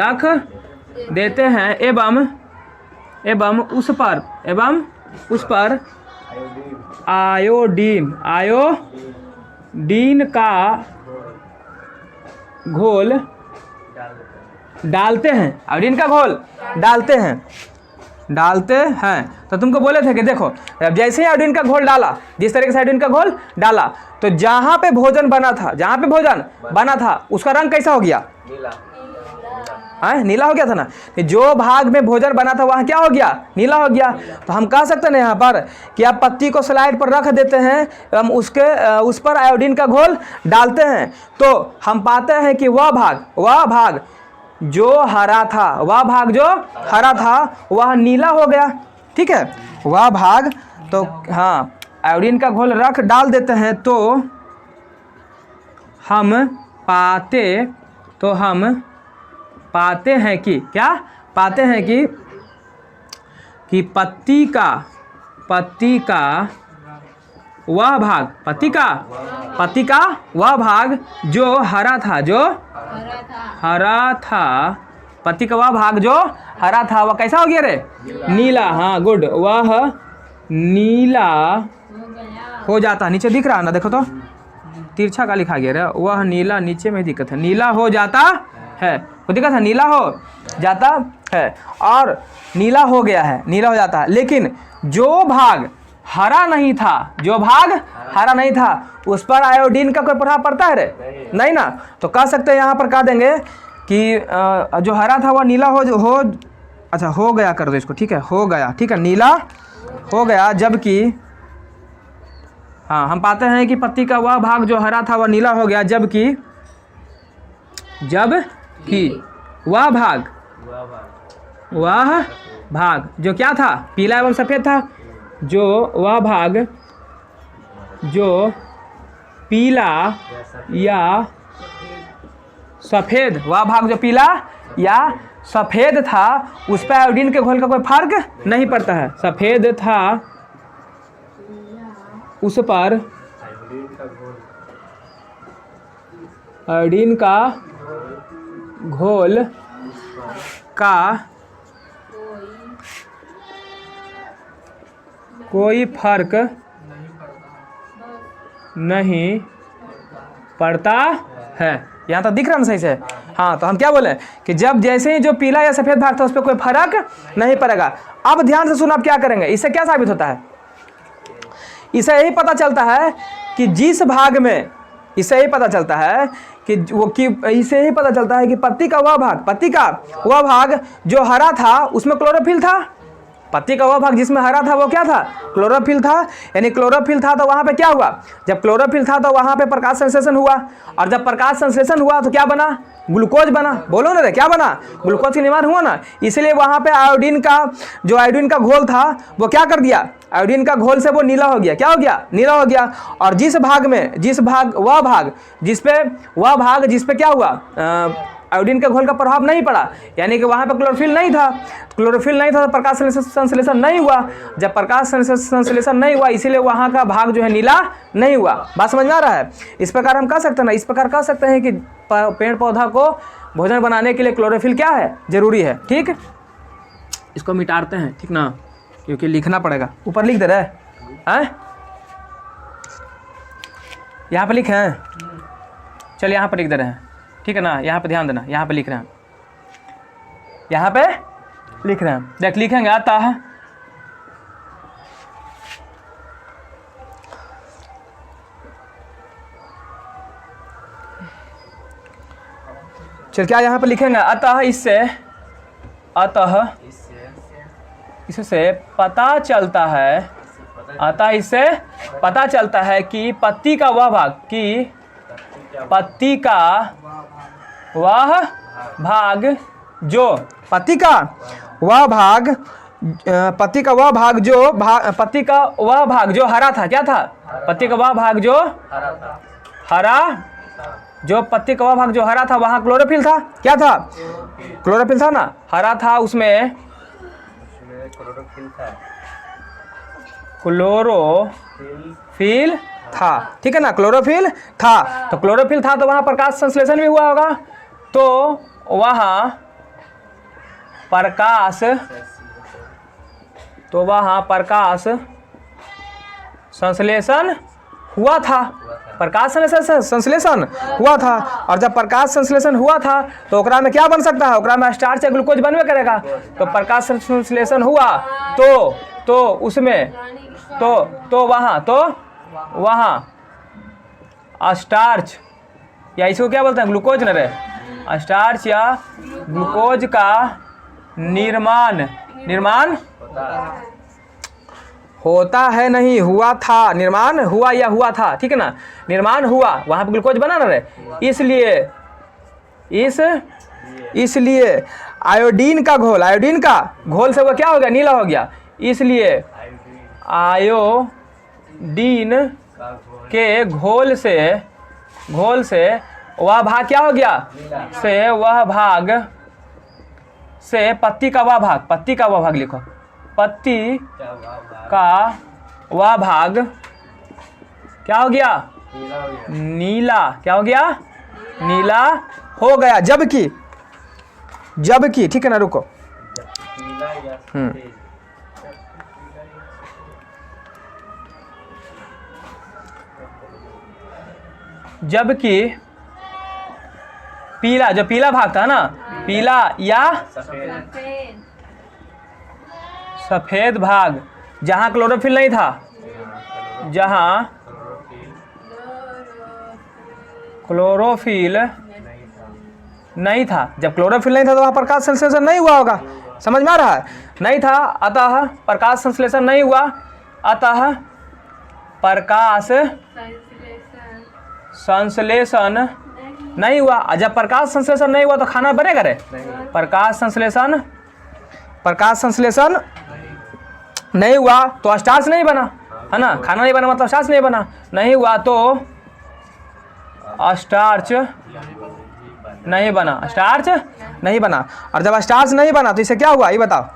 S1: एवं उस पर आयोडीन का घोल डालते हैं, आयोडीन का घोल डालते हैं। तो तुमको बोले थे कि देखो, अब जैसे ही आयोडीन का घोल डाला, जिस तरीके से आयोडीन का घोल डाला, तो जहाँ पे भोजन बना था उसका रंग कैसा हो गया, नीला हो गया था ना। जो भाग में भोजन बना था वहाँ क्या हो गया, नीला हो गया। तो हम कह सकते हैं यहाँ पर कि आप पत्ती को स्लाइड पर रख देते हैं, हम उस पर आयोडीन का घोल डालते हैं, तो हम पाते हैं कि वह भाग जो हरा था वह नीला हो गया, ठीक है। वह भाग, तो आयोडीन का घोल डाल देते हैं, तो हम पाते हैं कि क्या, पाते हैं कि पत्ती का वह भाग जो हरा था वह कैसा हो गया रे, नीला। गुड, वह नीला हो जाता, नीचे दिख रहा है ना, देखो तो तिरछा का लिखा गया है, वह नीला, नीचे में दिक्कत है, नीला हो जाता है, वो दिक्कत है, नीला हो जाता है और नीला हो गया है, नीला हो जाता है। लेकिन जो भाग हरा नहीं था, जो भाग हरा नहीं था, उस पर आयोडीन का कोई प्रभाव पड़ता है रे? नहीं ना। तो कह सकते हैं यहाँ पर कह देंगे कि जो हरा था वह नीला हो अच्छा हो गया कर दो इसको, ठीक है, हो गया, ठीक है, नीला हो गया, जबकि हाँ हम पाते हैं कि पत्ती का वह भाग जो हरा था वह नीला हो गया, जबकि वह भाग जो क्या था, पीला एवं सफ़ेद था, जो वह भाग जो पीला या सफ़ेद, वह भाग जो पीला या सफ़ेद था, उस पर आयोडीन के घोल का कोई फर्क नहीं पड़ता है। सफ़ेद था उस पर आयोडीन का घोल का कोई फर्क नहीं पड़ता है। यहाँ तक दिख रहा है ना सही से? हाँ, तो हम क्या बोले कि जब जैसे ही जो पीला या सफ़ेद भाग था उस पर कोई फर्क नहीं पड़ेगा। अब ध्यान से सुनो, आप क्या करेंगे, इससे क्या साबित होता है? इससे यही पता चलता है कि जिस भाग में, इससे यही पता चलता है इससे यही पता चलता है कि पत्ती का वह भाग जो हरा था उसमें क्लोरोफिल था। पत्ती का वह भाग जिसमें हरा था वो क्या था? क्लोरोफिल था। यानी क्लोरोफिल था तो वहाँ पे क्या हुआ? जब क्लोरोफिल था तो वहाँ पे प्रकाश संश्लेषण हुआ, और जब प्रकाश संश्लेषण हुआ तो क्या बना? ग्लूकोज बना। बोलो ना रे, क्या बना? ग्लूकोज का निर्माण हुआ ना। इसलिए वहाँ पे आयोडीन का घोल था वो क्या कर दिया? आयोडीन का घोल से वो नीला हो गया। क्या हो गया? नीला हो गया। और जिस भाग जिस पे क्या हुआ? आयोडीन के घोल का प्रभाव नहीं पड़ा, यानी कि वहाँ पे क्लोरोफिल नहीं था। क्लोरोफिल नहीं था तो प्रकाश संश्लेषण नहीं हुआ। जब प्रकाश संश्लेषण नहीं हुआ इसीलिए वहाँ का भाग जो है नीला नहीं हुआ। बात समझ में आ रहा है? इस प्रकार हम कह सकते हैं ना, इस प्रकार कह सकते हैं कि पेड़ पौधा को भोजन बनाने के लिए क्लोरोफिल क्या है? जरूरी है। ठीक, इसको मिटाते हैं, ठीक ना, क्योंकि लिखना पड़ेगा। ऊपर लिख दे रहे हैं, यहाँ पे लिखे हैं, चल यहाँ पर लिख दे रहे हैं, ठीक है ना। यहाँ पे ध्यान देना, यहाँ पे लिख रहे हैं, यहाँ पे लिख रहे हैं, देख लिखेंगे आता है। चल क्या यहाँ पे लिखेंगे? अतः इससे पता चलता है कि पत्ती का वह भाग जो हरा था, क्या था? पत्ती का वह भाग जो हरा था वहाँ क्लोरोफिल था। क्या था? क्लोरोफिल था ना, हरा था, उसमें क्लोरोफिल था, ठीक है ना, क्लोरोफिल था। तो क्लोरोफिल था तो वहाँ प्रकाश संश्लेषण भी हुआ होगा, तो वहाँ प्रकाश संश्लेषण हुआ था। प्रकाश संश्लेषण हुआ था, और जब प्रकाश संश्लेषण हुआ था तो ओकरा में क्या बन सकता है? ओकरा में स्टार्च या ग्लूकोज बनवे करेगा। तो प्रकाश संश्लेषण हुआ तो उसमें तो वहाँ स्टार्च या इसको क्या बोलते हैं? ग्लूकोज न रहे, स्टार्च या ग्लूकोज का निर्माण होता है, नहीं हुआ था। निर्माण हुआ या हुआ था, ठीक है ना, निर्माण हुआ, वहाँ पे ग्लूकोज बना ना रहे। इसलिए आयोडीन का घोल से वो क्या हो गया? नीला हो गया। इसलिए आयोडीन के घोल से वह भाग क्या हो गया? पत्ती का वह भाग लिखो, पत्ती का वह भाग क्या हो गया? नीला। क्या हो गया? नीला हो गया। जबकि ठीक है ना, रुको, जबकि पीला, जो पीला भाग था ना, पीला या सफेद भाग, जहां क्लोरोफिल नहीं था, जहां क्लोरोफिल नहीं था, जब क्लोरोफिल नहीं था तो वहाँ प्रकाश संश्लेषण नहीं हुआ होगा। समझ में आ रहा है? नहीं था, अतः प्रकाश संश्लेषण नहीं हुआ, अतः प्रकाश संश्लेषण नहीं हुआ। और जब प्रकाश संश्लेषण नहीं हुआ तो खाना बनेगा रे? प्रकाश संश्लेषण नहीं हुआ तो स्टार्च नहीं बना, है ना? खाना नहीं बना मतलब स्टार्च नहीं बना, नहीं हुआ तो स्टार्च नहीं बना, स्टार्च नहीं बना। और जब स्टार्च नहीं बना तो इसे क्या हुआ ये बताओ?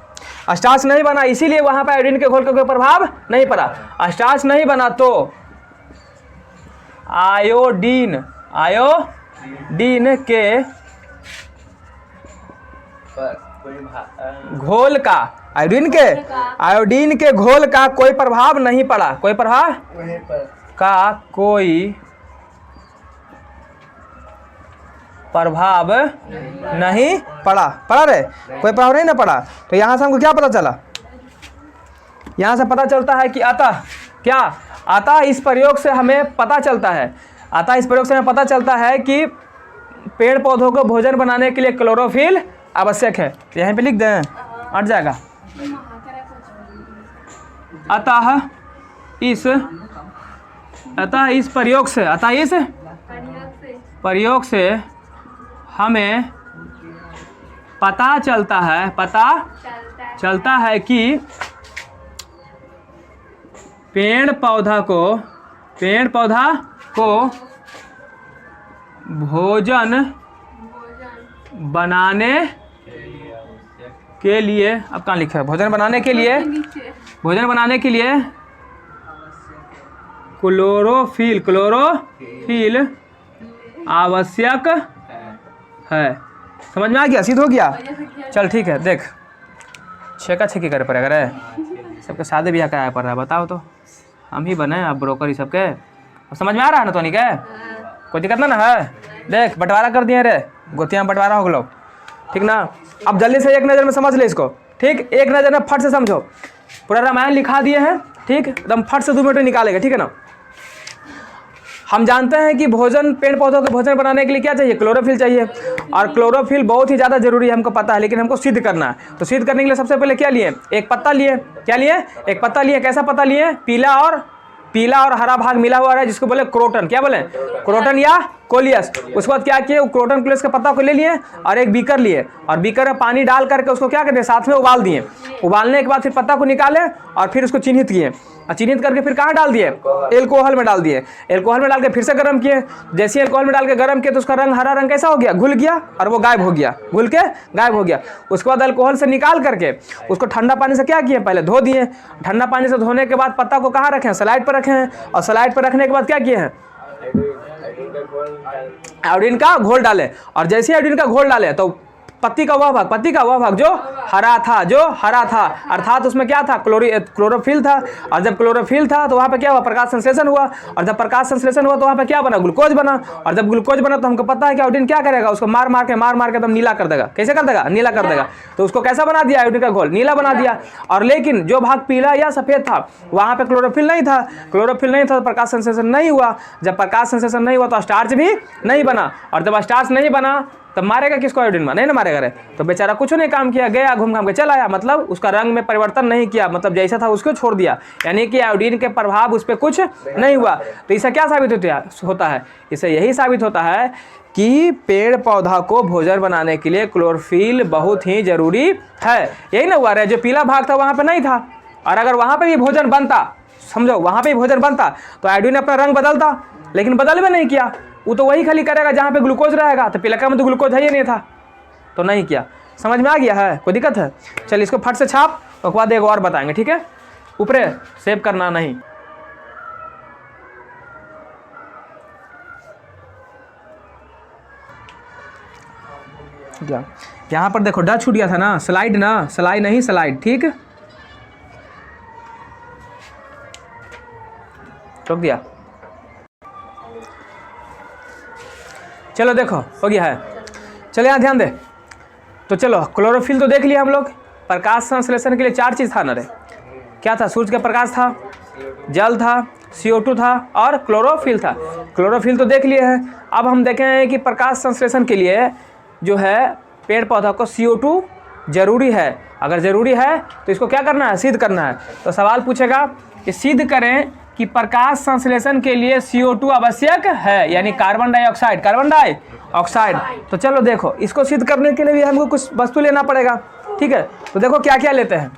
S1: स्टार्च नहीं बना, इसीलिए वहां पर आयोडीन के घोल का कोई प्रभाव नहीं पड़ा। स्टार्च नहीं बना तो आयोडीन के घोल का, आयोडीन के घोल का कोई प्रभाव नहीं पड़ा, कोई प्रभाव का कोई प्रभाव नहीं पड़ा, पड़ा रे? कोई प्रभाव नहीं ना पड़ा। तो यहाँ से हमको क्या पता चला? यहाँ से पता चलता है कि अतः क्या, अतः इस प्रयोग से हमें पता चलता है, अतः इस प्रयोग से हमें पता चलता है कि पेड़ पौधों को भोजन बनाने के लिए क्लोरोफिल आवश्यक है। यहीं पे लिख दें, अट जाएगा। अतः इस प्रयोग से हमें पता चलता है कि पेड़ पौधा को भोजन बनाने के लिए, अब कहाँ लिखा है? भोजन बनाने के लिए क्लोरोफिल आवश्यक है। समझ में आ गया? सिद्ध हो गया? चल ठीक है, देख छेका छेकी करे पड़ेगा रे, सबके शादी ब्याह कराया पड़ रहा है, बताओ तो। हम ही बने अब ब्रोकर ही सबके। अब समझ में आ रहा है ना? तो नहीं क्या कोई दिक्कत ना है? देख बंटवारा कर दिए रे, गोतियाँ बंटवारा हो गलो, ठीक ना? अब जल्दी से एक नज़र में समझ ले इसको, ठीक? एक नज़र में फट से समझो, पूरा रामायण लिखा दिए हैं, ठीक? एकदम फट से 2 मिनट में निकालेगा, ठीक है ना? हम जानते हैं कि भोजन, पेड़ पौधों को भोजन बनाने के लिए क्या चाहिए? क्लोरोफिल चाहिए। और क्लोरोफिल बहुत ही ज़्यादा जरूरी है, हमको पता है, लेकिन हमको सिद्ध करना है। तो सिद्ध करने के लिए सबसे पहले क्या लिए? एक पत्ता लिए। क्या लिए? एक पत्ता लिए। कैसा पत्ता लिए? पीला और हरा भाग मिला हुआ है, जिसको बोले क्रोटन। क्या बोले? क्रोटन या कोलियस। उसके बाद क्या किए? क्रोटन कोलियस के पत्ता को ले लिए और एक बीकर लिए, और बीकर में पानी डाल करके उसको क्या करते? साथ में उबाल दिए। उबालने के बाद फिर पत्ता को निकाले और फिर उसको चिन्हित किए, और चिन्हित करके फिर कहाँ डाल दिए? एल्कोहल में डाल दिए। एल्कोहल में डाल के फिर से गर्म किए। जैसे ही एल्कोहल में डाल के गर्म किए तो उसका रंग, हरा रंग कैसा हो गया? घुल गया और वो गायब हो गया, घुल के गायब हो गया। उसके बाद अल्कोहल से निकाल करके उसको ठंडा पानी से क्या किए? पहले धो दिए। ठंडा पानी से धोने के बाद पत्ता को कहाँ रखे हैं? स्लाइड पर रखे हैं, और स्लाइड पर रखने के बाद क्या किए हैं? आयोडीन का घोल डाले। और जैसे आयोडीन का घोल डाले तो पत्ती का वह भाग जो हरा था, अर्थात उसमें क्या था? क्लोरोफिल था। और जब क्लोरोफिल था तो वहाँ पे क्या हुआ? प्रकाश संश्लेषण हुआ। और जब प्रकाश संश्लेषण हुआ तो वहाँ पे क्या बना? ग्लूकोज बना। और जब ग्लूकोज बना तो हमको पता है कि आयोडीन क्या करेगा? उसको मार मार के एकदम नीला कर देगा। कैसे कर देगा? नीला कर देगा। तो उसको कैसा बना दिया? आयोडीन का घोल नीला बना दिया। और लेकिन जो भाग पीला या सफेद था वहाँ पे क्लोरोफिल नहीं था तो प्रकाश संश्लेषण नहीं हुआ। जब प्रकाश संश्लेषण नहीं हुआ तो स्टार्च भी नहीं बना। और जब स्टार्च नहीं बना तब मारेगा किसको? आयोडीन में नहीं ना मारेगा रे। तो बेचारा कुछ नहीं काम किया, गया घूम घाम के चला आया, मतलब उसका रंग में परिवर्तन नहीं किया, मतलब जैसा था उसको छोड़ दिया, यानी कि आयोडीन के प्रभाव उस पर कुछ नहीं हुआ। तो इससे क्या साबित होता है? इससे यही साबित होता है कि पेड़ पौधा को भोजन बनाने के लिए क्लोरोफिल बहुत ही जरूरी है। यही ना हुआ रे? जो पीला भाग था वहाँ पर नहीं था, और अगर वहाँ पर भी भोजन बनता, समझो वहाँ पर भी भोजन बनता तो आयोडीन अपना रंग बदलता, लेकिन बदल में नहीं किया। वो तो वही खाली करेगा जहाँ पे ग्लूकोज रहेगा, तो पिलका में तो ग्लूकोज है ही नहीं था, तो नहीं किया। समझ में आ गया है? कोई दिक्कत है? चल इसको फट से छाप, उसके बाद एक और बताएंगे, ठीक है? ऊपरे सेव करना नहीं। क्या यहाँ पर देखो डा छूट गया था ना, स्लाइड ना, स्लाइड नहीं स्लाइड, ठीक? रोक दिया। चलो देखो हो गया है। चलो यहाँ ध्यान दे। तो चलो क्लोरोफिल तो देख लिया हम लोग। प्रकाश संश्लेषण के लिए 4 चीज़ था ना रे, क्या था? सूर्य का प्रकाश था, जल था, CO2 था और क्लोरोफिल था। क्लोरोफिल तो देख लिए हैं। अब हम देखें कि प्रकाश संश्लेषण के लिए जो है पेड़ पौधा को CO2 जरूरी है। अगर ज़रूरी है तो इसको क्या करना है? सिद्ध करना है। तो सवाल पूछेगा कि सिद्ध करें कि प्रकाश संश्लेषण के लिए CO2 आवश्यक है, यानी कार्बन डाइऑक्साइड। तो चलो देखो, इसको सिद्ध करने के लिए भी हमको कुछ वस्तु लेना पड़ेगा, ठीक है। तो देखो क्या क्या लेते हैं।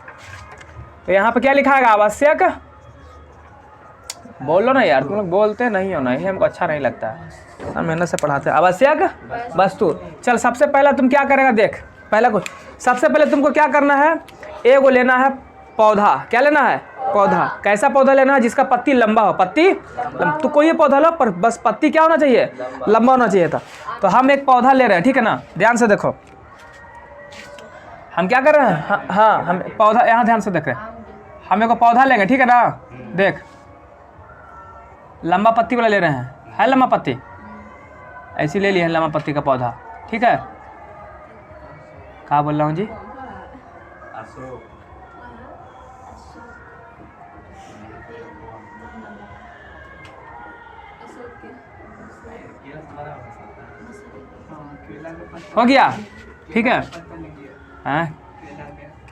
S1: तो यहाँ पे क्या लिखा है? आवश्यक, बोलो ना यार, तुम लोग बोलते नहीं हो ना, ये हमको अच्छा नहीं लगता है। हम मेहनत से पढ़ाते हैं। आवश्यक वस्तु। चल सबसे पहला तुम क्या करेगा? देख पहला कुछ, सबसे पहले तुमको क्या करना है? एगो लेना है पौधा। क्या लेना है? पौधा। कैसा पौधा लेना है? जिसका पत्ती लंबा हो। पत्ती तो कोई पौधा लो, पर बस पत्ती क्या होना चाहिए? लंबा होना चाहिए था। तो हम एक पौधा ले रहे हैं, ठीक है ना। ध्यान से देखो हम क्या कर रहे हैं। हाँ हम पौधा, यहाँ ध्यान से देख रहे हैं। हम एक पौधा लेंगे, ठीक है ना। देख लंबा पत्ती वाला ले रहे हैं, है लंबा पत्ती, ऐसी ले लिया है लंबा पत्ती का पौधा, ठीक है। कहाँ बोल रहा हूँ जी? हो गया, ठीक है। हाँ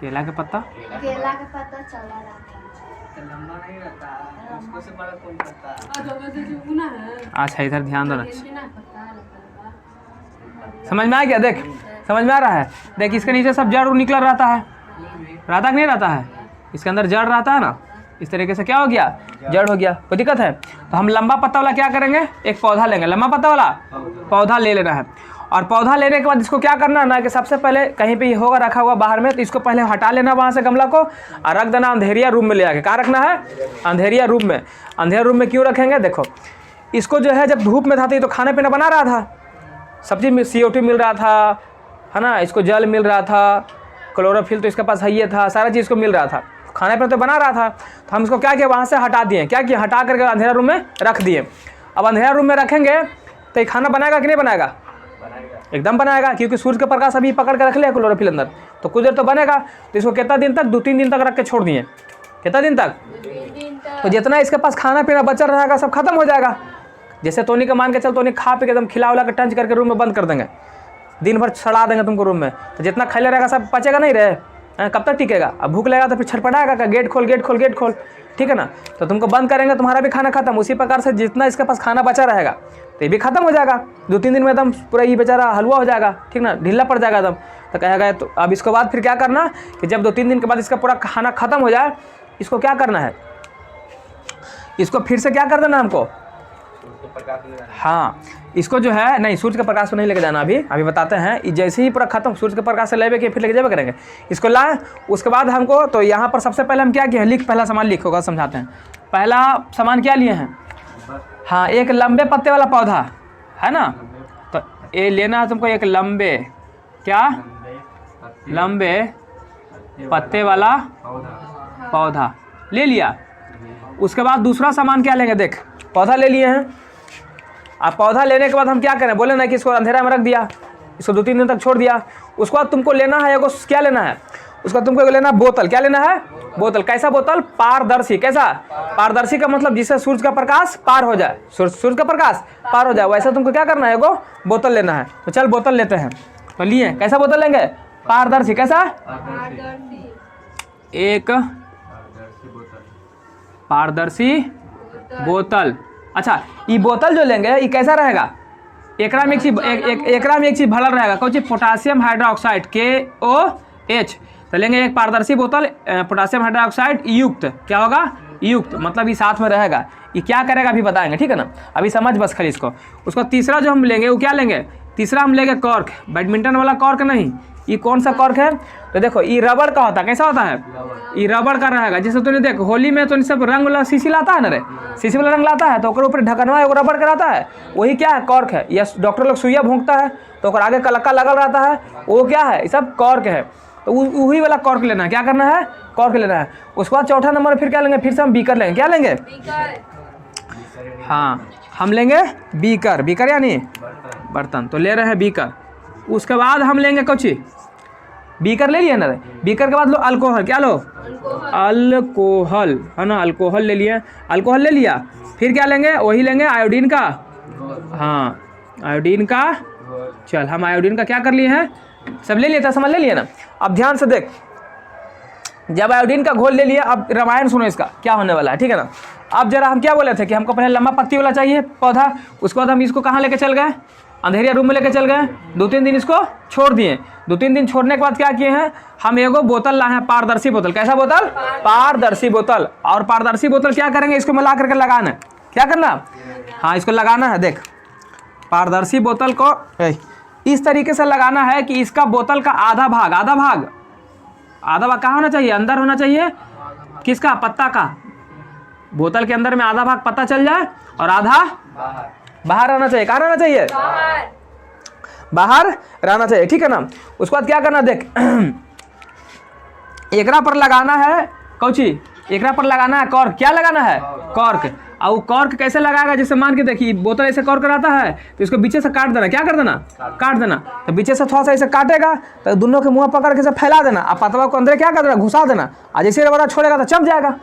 S1: केला का पत्ता,
S2: केला का पत्ता चला रहता है,
S3: लंबा नहीं रहता है, उसको से बड़ा कौन पत्ता है?
S1: अच्छा इधर ध्यान दो ना। समझ में आ गया? देख समझ में आ रहा है? देख इसके नीचे सब जड़ निकल रहता है, रहता कि नहीं रहता है? इसके अंदर जड़ रहता है ना, इस तरीके से क्या हो गया? जड़ हो गया। कोई दिक्कत है? तो हम लंबा पत्ता वाला क्या करेंगे? एक पौधा लेंगे, लंबा पत्ता वाला पौधा ले लेना है। और पौधा लेने के बाद इसको क्या करना है ना, कि सबसे पहले कहीं पे होगा रखा हुआ बाहर में, तो इसको पहले हटा लेना वहाँ से गमला को और रख देना अंधेरिया रूम में ले आके। कहाँ रखना है? अंधेरिया रूम में। अंधेरिया रूम में क्यों रखेंगे? देखो इसको जो है जब धूप में था तो खाना पीना बना रहा था, सब्जी में CO2 मिल रहा था, है ना, इसको जल मिल रहा था, क्लोरोफिल तो इसके पास है ही था, सारा चीज़ को मिल रहा था, खाने पर तो बना रहा था। तो हम इसको क्या किया? वहाँ से हटा दिए। क्या किया? हटा करके अंधेरा रूम में रख दिए। अब अंधेरा रूम में रखेंगे तो ये खाना बनाएगा कि नहीं बनाएगा? एकदम बनाएगा, क्योंकि सूर्य का प्रकाश अभी पकड़ के रख लिया क्लोरोफिल अंदर, तो कुछ देर तो बनेगा। तो इसको कितना दिन तक? 2-3 दिन तक रख के छोड़ दिए। कितना दिन तक? तो जितना इसके पास खाना पीना बचा रहेगा सब खत्म हो जाएगा। जैसे तोनी का मान के चल, तोनी खा पी के एकदम खिला उला के टंच करके रूम में बंद कर देंगे, दिन भर सड़ा देंगे तुमको रूम में, तो जितना खैले रहेगा सब पचेगा नहीं रहे, कब तक टिकेगा? अब भूख लगेगा तो फिर छटपटाएगा का गेट खोल गेट खोल गेट खोल, ठीक है ना। तो तुमको बंद करेंगे, तुम्हारा भी खाना खत्म। उसी प्रकार से जितना इसके पास खाना बचा रहेगा तो ये भी खत्म हो जाएगा। 2-3 दिन में एकदम पूरा ये बेचारा हलवा हो जाएगा, ठीक ना, ढीला पड़ जाएगा एकदम। तो कहेगा तो अब इसके बाद फिर क्या करना कि जब 2-3 दिन के बाद इसका पूरा खाना खत्म हो जाए, इसको क्या करना है? इसको फिर से क्या कर देना हमको? हाँ इसको जो है नहीं, सूर्य के प्रकाश को नहीं लेके जाना, अभी बताते हैं। जैसे ही पूरा खत्म सूर्य के प्रकाश से लेवे के फिर लेके जावे करेंगे इसको लाए। उसके बाद हमको तो यहाँ पर सबसे पहले हम क्या किए? लिख, पहला सामान लिख होगा, समझाते हैं। पहला सामान क्या लिए हैं? हाँ एक लंबे पत्ते वाला पौधा है ना, तो ये लेना है तुमको, एक लंबे, क्या? लंबे पत्ते वाला पौधा ले लिया। उसके बाद दूसरा सामान क्या लेंगे? देख पौधा ले लिए हैं। अब पौधा लेने के बाद हम क्या करें? बोले ना कि इसको अंधेरा में रख दिया, इसको 2-3 दिन तक छोड़ दिया। उसके बाद तुमको लेना है एगो, क्या लेना है? उसका तुमको लेना है बोतल। क्या लेना है? बोतल। कैसा बोतल? पारदर्शी। कैसा? पारदर्शी का मतलब जिससे सूर्य का प्रकाश पार हो जाए, सूर्य का प्रकाश पार हो जाए, वैसा तुमको क्या करना है? एगो बोतल लेना है। तो चल बोतल लेते हैं। तो लिए, कैसा बोतल लेंगे? पारदर्शी। कैसा? एक पारदर्शी बोतल। अच्छा ये बोतल जो लेंगे ये कैसा रहेगा? एकरा में एक चीज भरल रहेगा, कौन चीज? Potassium hydroxide, KOH। तो लेंगे एक पारदर्शी बोतल पोटासियम हाइड्रोक्साइड युक्त। क्या होगा? युक्त, मतलब ये साथ में रहेगा। ये क्या करेगा अभी बताएंगे, ठीक है ना। अभी समझ बस खाली इसको। उसको तीसरा जो हम लेंगे वो क्या लेंगे? तीसरा हम लेंगे कॉर्क, बैडमिंटन वाला कॉर्क नहीं। ये कौन सा कॉर्क है? तो देखो ये रबड़ का होता है। कैसा होता है? ये रबड़ का रहेगा। जैसे तूने देख होली में तो सब रंग वाला शीशी लाता है ना रे, शीशी वाला रंग लाता है, तो ऊपर ढकनवा एगो रबड़ का रहता है, वही क्या है? कॉर्क है। या डॉक्टर लोग सुइया भोंकता है तो आगे कलक्का लगल रहता है, वो क्या है? ये सब कॉर्क है। तो वही वाला कॉर्क लेना है। क्या करना है? कॉर्क लेना है। उसके बाद चौथा नंबर फिर क्या लेंगे? फिर से हम बीकर लेंगे। क्या लेंगे? हाँ हम लेंगे बीकर। बीकर यानी बर्तन, तो ले रहे हैं बीकर। उसके बाद हम लेंगे कौची, बीकर ले लिया ना, बीकर के बाद लो अल्कोहल, क्या लो, अल्कोहल, है ना, अल्कोहल ले लिए, अल्कोहल ले लिया। फिर क्या लेंगे, वही लेंगे आयोडीन का, हाँ आयोडीन का, चल हम आयोडीन का क्या कर लिए हैं, सब ले लिया था, समझ ले लिया ना। अब ध्यान से देख, जब आयोडीन का घोल ले लिया, अब रामायण सुनो इसका क्या होने वाला है, ठीक है ना। अब जरा हम क्या बोले थे कि हमको पहले लंबा पत्ती वाला चाहिए पौधा, उसके बाद हम इसको कहाँ लेके चल गए, अंधेरिया रूम में लेके चल गए, 2-3 दिन इसको छोड़ दिए। 2-3 दिन छोड़ने के बाद क्या किए हैं, हम एगो बोतल लाए हैं, पारदर्शी बोतल। कैसा बोतल, पारदर्शी बोतल। और पारदर्शी बोतल क्या करेंगे, इसको मिला करके लगाना है, क्या करना, हाँ इसको लगाना है। देख पारदर्शी बोतल को इस तरीके से लगाना है कि इसका बोतल का आधा भाग कहाँ होना चाहिए, अंदर होना चाहिए, किसका, पत्ता का। बोतल के अंदर में आधा भाग पत्ता चल जाए और आधा बाहर रहना चाहिए। कहाँ रहना चाहिए, बाहर रहना चाहिए, ठीक है ना। उसके बाद क्या करना, देख एकरा पर लगाना है कौची, एकरा पर लगाना है कॉर्क। क्या लगाना है, कॉर्क। और कॉर्क कैसे लगाएगा, जैसे मान के देखिए बोतल ऐसे कॉर्क रहता है, तो इसको बीचे से काट देना, क्या कर देना, काट देना। तो बीचे से थोड़ा सा ऐसे काटेगा, तो दोनों के मुंह पकड़ के इसे फैला देना, और पतवा को अंदर क्या कर देना, घुसा देना। और जैसे रबड़ा छोड़ेगा तो चप जाएगा,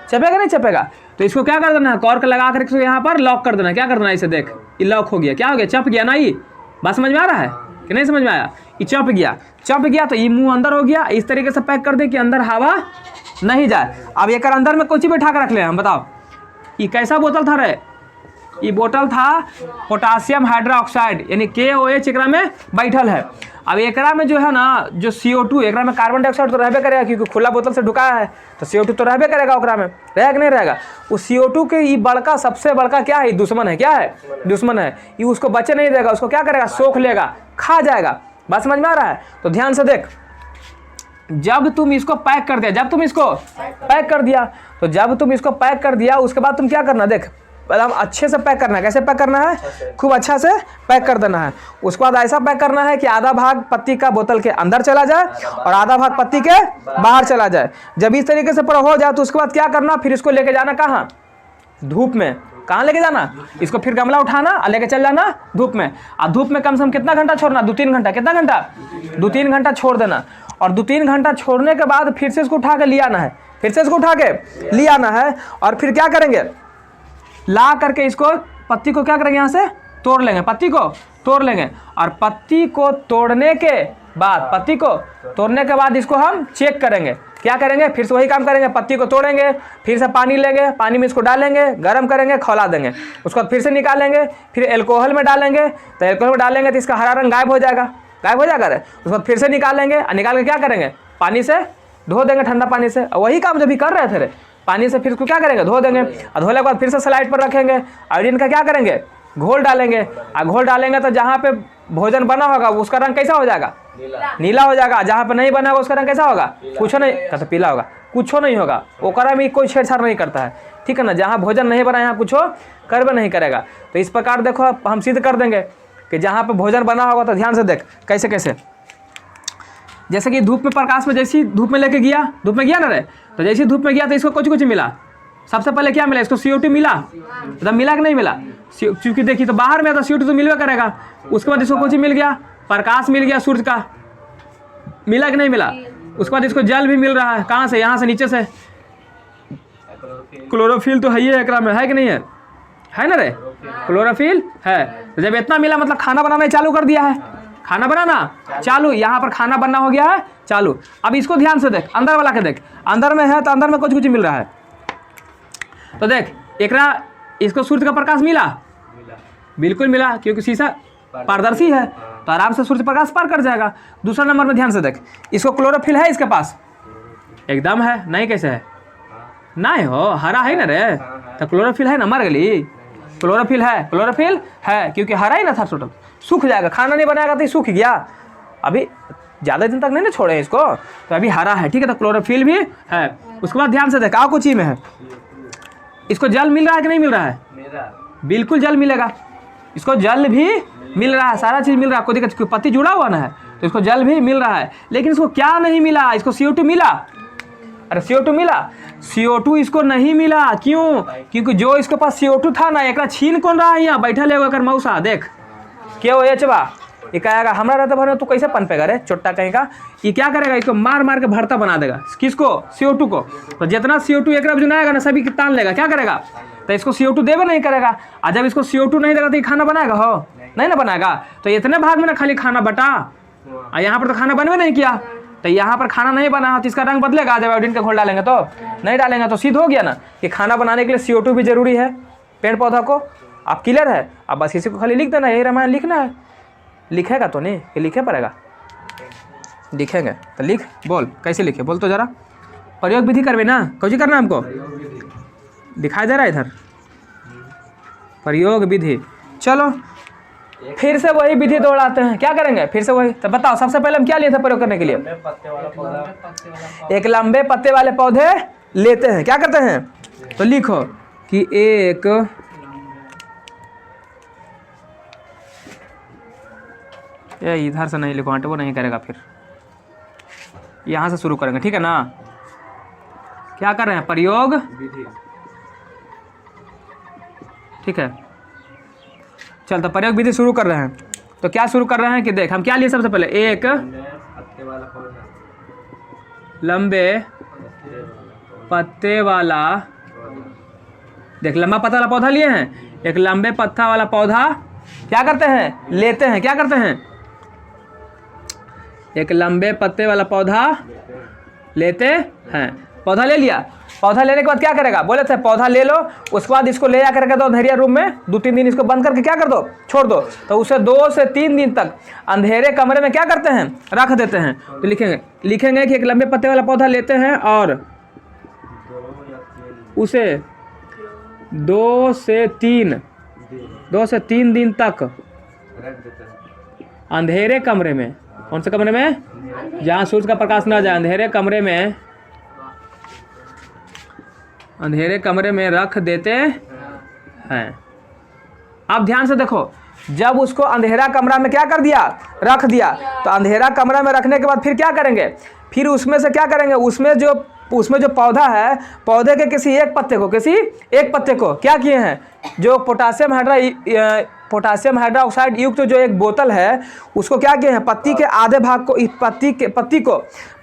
S1: चपेगा नहीं चपेगा। तो इसको क्या कर देना है, कॉर्क लगा कर इसको यहाँ पर लॉक कर देना। क्या कर देना, इसे देख ये लॉक हो गया, क्या हो गया, चप गया ना। ये बात समझ में आ रहा है कि नहीं समझ में आया, ये चप गया तो ये मुंह अंदर हो गया। इस तरीके से पैक कर दे कि अंदर हवा नहीं जाए। अब एक अंदर में कुछ बैठा कर रख ले, हम बताओ ये कैसा बोतल था रे, ये बोतल था पोटासियम हाइड्रोक्साइड यानी KOH एकरा में बैठल है। अब एकरा में जो है ना, जो CO2 एकरा में कार्बन डाइऑक्साइड तो रहबे करेगा, क्योंकि खुला बोतल से ढुकाया है, तो CO2 तो रहबे करेगा ओकरा में, रहेगा कि नहीं रहेगा। उस CO2 के ये बड़का, सबसे बड़का क्या है, दुश्मन है। क्या है, दुश्मन है। ये उसको बचे नहीं देगा, उसको क्या करेगा, सोख लेगा, खा जाएगा। बात समझ में आ रहा है। तो ध्यान से देख, जब तुम इसको पैक कर दिया, जब तुम इसको पैक कर दिया, तो जब तुम इसको पैक कर दिया उसके बाद तुम क्या करना, देख एकदम अच्छे से पैक करना है। कैसे पैक करना है, खूब अच्छा से पैक कर देना है। उसके बाद ऐसा पैक करना है कि आधा भाग पत्ती का बोतल के अंदर चला जाए और आधा भाग पत्ती के बाहर चला जाए। जब इस तरीके से पूरा हो जाए तो उसके बाद क्या करना, फिर इसको लेके जाना कहाँ, धूप में। कहाँ लेके जाना, इसको फिर गमला उठाना और लेके चल जाना धूप में। और धूप में कम से कम कितना घंटा छोड़ना, 2-3 घंटा। कितना घंटा, 2-3 घंटा छोड़ देना। और 2-3 घंटा छोड़ने के बाद फिर से इसको उठा के ले आना है, फिर से इसको उठा के ले आना है। और फिर क्या करेंगे, ला करके इसको पत्ती को क्या करेंगे, यहाँ से तोड़ लेंगे, पत्ती को तोड़ लेंगे। और पत्ती को तोड़ने के बाद इसको हम चेक करेंगे। क्या करेंगे, फिर से वही काम करेंगे, पत्ती को तोड़ेंगे, फिर से पानी लेंगे, पानी में इसको डालेंगे, गर्म करेंगे, खौला देंगे। उसको फिर से निकालेंगे, फिर एल्कोहल में डालेंगे। तो एल्कोहल में डालेंगे तो इसका हरा रंग गायब हो जाएगा रे। उसके बाद फिर से निकालेंगे और निकाल के क्या करेंगे, पानी से धो देंगे, ठंडा पानी से। और वही काम जो भी कर रहे थे रे, पानी से फिर इसको क्या करेंगे, धो देंगे। और धोने के बाद फिर से स्लाइड पर रखेंगे। आयोडीन का क्या करेंगे, घोल डालेंगे। और घोल डालेंगे तो जहाँ पे भोजन बना होगा उसका रंग कैसा हो जाएगा, नीला हो जाएगा। जहाँ पे नहीं बना होगा उसका रंग कैसा होगा, कुछ नहीं, कैसे पीला होगा, कुछ नहीं होगा। ओकरा में कोई छेड़छाड़ नहीं करता है, ठीक है ना। जहाँ भोजन नहीं बना यहाँ कुछ करबे नहीं करेगा। तो इस प्रकार देखो हम सिद्ध कर देंगे कि जहाँ पे भोजन बना होगा, तो ध्यान से देख कैसे कैसे, जैसे कि धूप में प्रकाश में, जैसी धूप में लेके गया, धूप में गया ना रे, तो जैसी धूप में गया तो इसको कुछ मिला। सबसे पहले क्या मिला, इसको CO2 मिला, मतलब मिला कि नहीं मिला, क्योंकि देखिए तो बाहर में तो CO2 तो मिलवे करेगा। उसके बाद इसको कुछ मिल गया, प्रकाश मिल गया सूर्य का, मिला कि नहीं मिला। उसके बाद इसको जल भी मिल रहा है, कहाँ से, यहाँ से नीचे से। क्लोरोफिल तो है ही एकरा में, है कि नहीं है ना रे, क्लोरोफिल है। तो जब इतना मिला मतलब खाना बनाना चालू कर दिया है, खाना बनाना चालू, यहाँ पर खाना बनना हो गया है चालू। अब इसको ध्यान से देख, अंदर वाला के देख, अंदर में है तो अंदर में कुछ मिल रहा है। तो देख एकरा, इसको सूर्य का प्रकाश मिला, बिल्कुल मिला, क्योंकि शीशा पारदर्शी है तो आराम से सूर्य प्रकाश पार कर जाएगा। दूसरा नंबर में ध्यान से देख, इसको क्लोरोफिल है इसके पास, एकदम है, नहीं कैसे है, नहीं हो, हरा है ना रे, तो क्लोरोफिल है ना, मर गई, क्लोरोफिल है, क्योंकि हरा ही ना था, टोटल सूख जाएगा, खाना नहीं बनाएगा तो सूख गया। अभी ज़्यादा दिन तक नहीं ना छोड़े इसको, तो अभी हरा है, ठीक है। तो क्लोरोफिल भी है। उसके बाद ध्यान से देखा कुछ ही में है, इसको जल मिल रहा है कि नहीं मिल रहा है, बिल्कुल जल मिलेगा, इसको जल भी मिल रहा है, सारा चीज़ मिल रहा है, कोई दिक्कत, पत्ती जुड़ा हुआ ना है तो इसको जल भी मिल रहा है। लेकिन इसको क्या नहीं मिला, इसको CO2 मिला, अरे CO2 मिला, CO2 इसको नहीं मिला। क्यों, क्योंकि जो इसके पास CO2 था ना, एक छीन कौन रहा है, यहाँ बैठा ले मौसा, देख क्या हो बा, ये कहेगा हमारा रहता भर में, तू कैसे पनपेगा रे चोट्टा कहेगा। ये क्या करेगा, इसको मार मार के भरता बना देगा। किसको? CO2 को। तो जितना CO2 एक रफ जुनाएगा ना, सभी तान लेगा। क्या करेगा? तो इसको CO2 देवे नहीं करेगा। और जब इसको CO2 नहीं देगा तो ये खाना बनाएगा हो? नहीं ना बनाएगा। तो इतने भाग में ना खाली खाना बटा, और यहाँ पर तो खाना बनवे नहीं किया। तो यहाँ पर खाना नहीं बना तो इसका रंग बदलेगा। जब आयोडीन का घोल डालेंगे तो नहीं डालेंगे तो सिद्ध हो गया ना कि खाना बनाने के लिए CO2 भी जरूरी है पेड़ पौधा को। आप क्लियर है? अब बस इसी को खाली लिख देना, यही रामायण लिखना है। लिखेगा तो नहीं कि लिखे पड़ेगा? लिखेंगे तो लिख, बोल कैसे लिखे, बोल तो जरा। प्रयोग विधि करवे ना, कौन करना हमको दिखाई दे रहा है इधर, प्रयोग विधि। चलो फिर से वही विधि दोहराते हैं। क्या करेंगे फिर से वही? तो बताओ सबसे पहले हम क्या लिए थे प्रयोग करने के लिए? एक लंबे पत्ते वाले पौधे लेते हैं। क्या करते हैं? तो लिखो कि एक ये इधर से नहीं लिखो, वो नहीं करेगा, फिर यहाँ से शुरू करेंगे, ठीक है ना। क्या कर रहे हैं? प्रयोग विधि, ठीक है। चल तो प्रयोग विधि शुरू कर रहे हैं। तो क्या शुरू कर रहे हैं कि देख हम क्या लिए सबसे पहले, एक लंबे पत्ते वाला, देख लंबा पत्ता वाला पौधा लिए हैं। एक लंबे पत्ता वाला पौधा क्या करते हैं? लेते हैं। क्या करते हैं? एक लंबे पत्ते वाला पौधा लेते हैं। पौधा ले लिया। पौधा लेने के बाद क्या करेगा? बोले थे पौधा ले लो, उसके बाद इसको ले जाकर के दो अंधेरिया रूम में, 2-3 दिन इसको बंद करके क्या कर दो, छोड़ दो। तो उसे 2 से 3 दिन तक अंधेरे कमरे में क्या करते हैं? रख देते हैं। तो लिखेंगे कि एक लंबे पत्ते वाला पौधा लेते हैं और उसे 2 से 3 दिन तक अंधेरे कमरे में, कौन से कमरे में? जहाँ सूर्य का प्रकाश न जाए, अंधेरे कमरे में रख देते हैं। अब ध्यान से देखो, जब उसको अंधेरा कमरा में क्या कर दिया? रख दिया। तो अंधेरा कमरा में रखने के बाद फिर क्या करेंगे? फिर उसमें से क्या करेंगे? उसमें जो पौधा है, पौधे के किसी एक पत्ते को क्या किए हैं? जो पोटासियम हाइड्रोक्साइड युक्त जो एक बोतल है, उसको क्या किए हैं? पत्ती के आधे भाग को,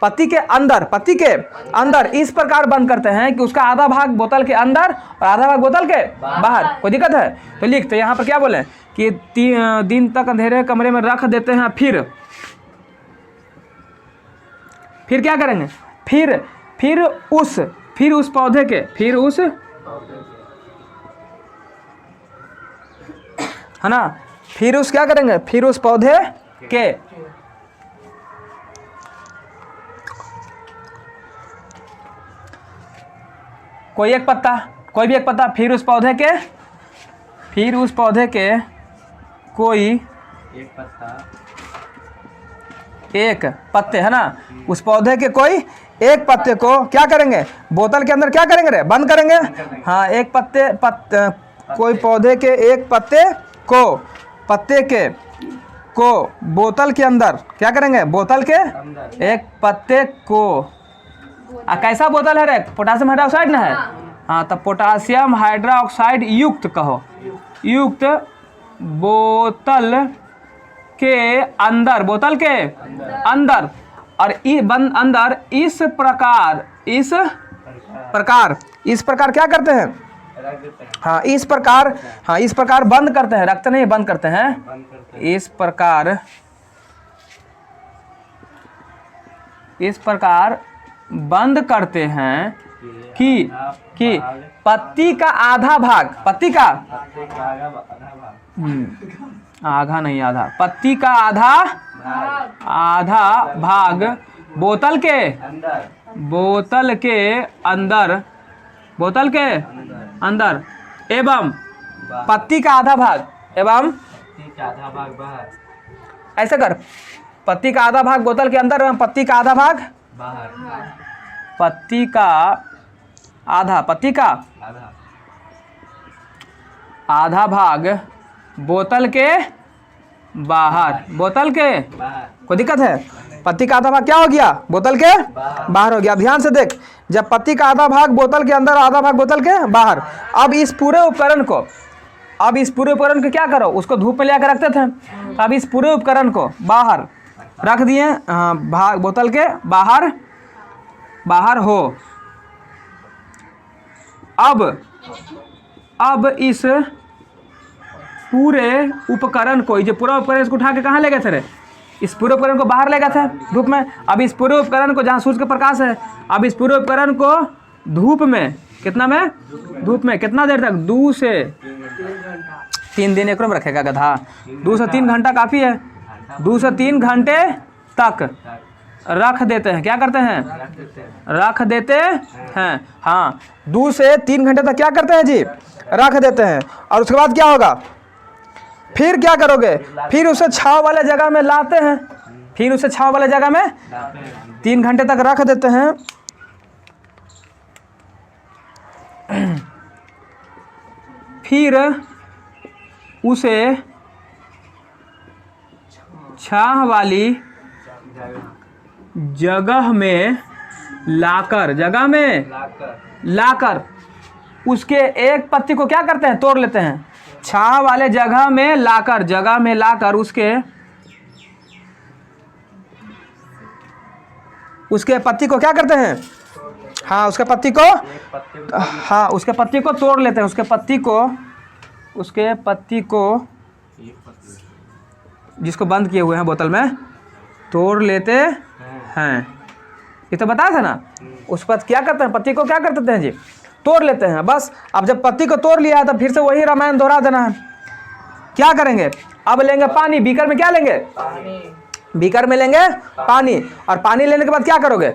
S1: पत्ती के अंदर इस प्रकार बंद करते हैं कि उसका आधा भाग बोतल के अंदर और आधा भाग बोतल के बाहर। कोई दिक्कत है? तो लिखते यहाँ पर क्या बोले कि 3 दिन तक अंधेरे कमरे में रख देते हैं। फिर क्या करेंगे? फिर उस पौधे के, है ना, फिर उस क्या करेंगे? फिर उस पौधे के कोई भी एक पत्ता, फिर उस पौधे के कोई एक पत्ते, है ना, उस पौधे के कोई एक पत्ते को क्या करेंगे? बोतल के अंदर क्या करेंगे रे? बंद करेंगे। हाँ, एक कोई पौधे के एक पत्ते को बोतल के अंदर क्या करेंगे? बोतल के एक पत्ते को, कैसा बोतल है रे? पोटासियम हाइड्रोक्साइड ना है? हाँ, तब पोटासियम हाइड्रोक्साइड युक्त कहो, युक्त बोतल के अंदर और अंदर इस प्रकार क्या करते हैं? हाँ, इस प्रकार बंद करते हैं, रखते नहीं, बंद करते हैं। इस प्रकार बंद करते हैं कि पत्ती का आधा भाग, पत्ती का आधा भाग बोतल के अंदर एवं पत्ती का आधा भाग बाहर। ऐसे कर, पत्ती का आधा भाग बोतल के अंदर एवं पत्ती का आधा भाग बाहर। पत्ती का आधा भाग बोतल के बाहर। कोई दिक्कत है? पत्ती का आधा भाग क्या हो गया? बोतल के बाहर हो गया। ध्यान से देख, जब पत्ती का आधा भाग बोतल के अंदर, आधा भाग बोतल के बाहर। अब इस पूरे उपकरण को क्या करो? उसको धूप में ले आकर रखते थे। तो अब इस पूरे उपकरण को बाहर रख दिए, बोतल के बाहर बाहर हो। अब इस पूरे उपकरण को, ये जो पूरा उपकरण इसको उठा के कहाँ ले गए थे रे? इस पूरे उपकरण को बाहर ले गए थे धूप में। अब इस पूरे उपकरण को, जहाँ सूर्य का प्रकाश है, अब इस पूरे उपकरण को धूप में, कितना में? धूप में कितना देर तक? 2 से 3 दिन एक में रखेगा गधा। 2 से 3 घंटा काफ़ी है। 2 से 3 घंटे तक रख देते हैं। क्या करते हैं? रख देते हैं। हाँ, 2 से 3 घंटे तक क्या करते हैं जी? रख देते हैं। और उसके बाद क्या होगा? फिर क्या करोगे? फिर उसे छांव वाले जगह में लाते हैं। फिर उसे छांव वाले जगह में 3 घंटे तक रख देते हैं। फिर उसे छांव वाली जगह में लाकर उसके एक पत्ती को क्या करते हैं? तोड़ लेते हैं। छांव वाले जगह में लाकर उसके पत्ती को क्या करते हैं? हाँ, उसके पत्ती को तोड़ लेते हैं। उसके पत्ती को जिसको बंद किए हुए हैं बोतल में, तोड़ लेते हैं। ये तो बताया था ना। उस पर क्या करते हैं? पत्ती को क्या करते हैं जी? तोड़ लेते हैं। बस अब जब पत्ती को तोड़ लिया है तो फिर से वही रामायण दोहरा देना है। क्या करेंगे? अब लेंगे पानी। बीकर में क्या लेंगे? बीकर में लेंगे पानी। और पानी लेने के बाद क्या करोगे?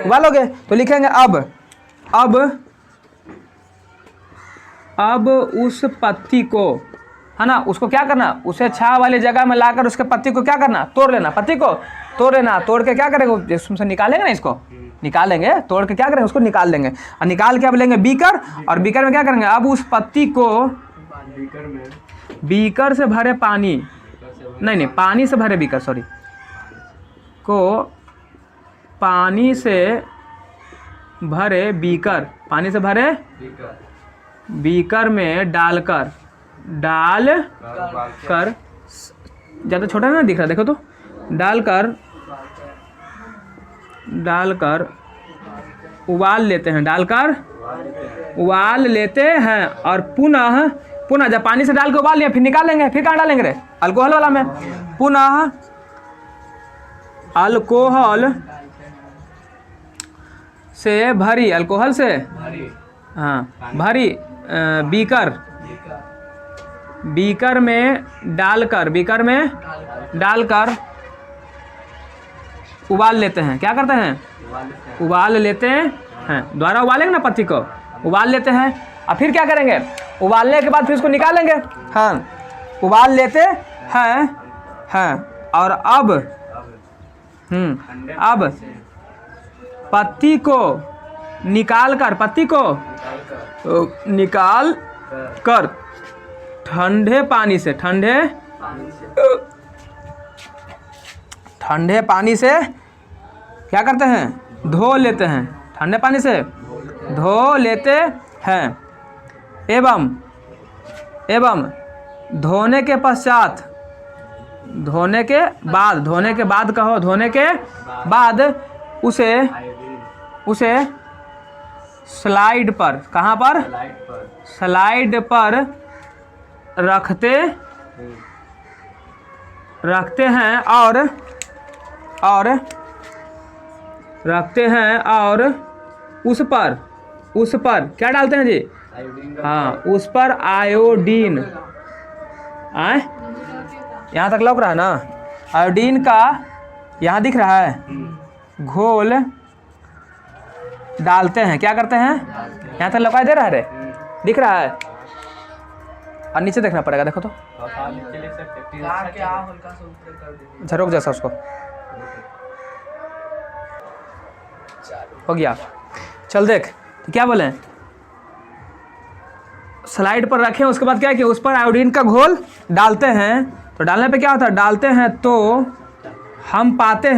S1: उबालोगे। तो लिखेंगे अब उस पत्ती को, है ना, उसको क्या करना? उसे छांव वाली जगह में लाकर उसके पत्ती को क्या करना? तोड़ लेना। पत्ती को तोड़ लेना। तोड़ के क्या करेंगे? उसमें निकालेंगे ना, इसको निकालेंगे। तोड़ के क्या करेंगे? उसको निकाल लेंगे। और निकाल के अब लेंगे बीकर। और बीकर में क्या करेंगे? अब उस पत्ती को बीकर से भरे पानी, नहीं, पानी से भरे बीकर, सॉरी, को पानी से भरे बीकर में डालकर ज़्यादा छोटा ना दिख रहा, देखो तो, डालकर उबाल लेते हैं। और पुनः जब पानी से डाल के उबाल लिया, फिर निकाल लेंगे। फिर कहाँ डालेंगे रे? अल्कोहल वाला में। पुनः अल्कोहल से भरी बीकर में डालकर उबाल लेते हैं। क्या करते हैं? उबाल लेते हैं। दोबारा उबालेंगे ना पत्ती को, उबाल लेते हैं। और फिर क्या करेंगे? उबालने के बाद फिर उसको निकालेंगे। हाँ, उबाल लेते हैं। और अब पत्ती को निकाल कर ठंडे पानी से क्या करते हैं? धो लेते हैं। ठंडे पानी से धो लेते हैं। एवं धोने के बाद उसे स्लाइड पर, कहाँ पर? स्लाइड पर रखते हैं और उस पर क्या डालते हैं जी? हाँ, उस पर आयोडीन, यहाँ तक लग रहा है ना? आयोडीन का यहाँ दिख रहा है, घोल डालते हैं। क्या करते हैं? यहाँ तक लगाई दे रहा है रे? दिख रहा है? और नीचे देखना पड़ेगा, देखो तो, झरोक जैसा उसको। हो गया। चल देख, तो क्या बोले? स्लाइड पर रखें, उसके बाद क्या किया? उस पर आयोडीन का घोल डालते हैं। तो डालने पे क्या होता है? डालते हैं तो हम पाते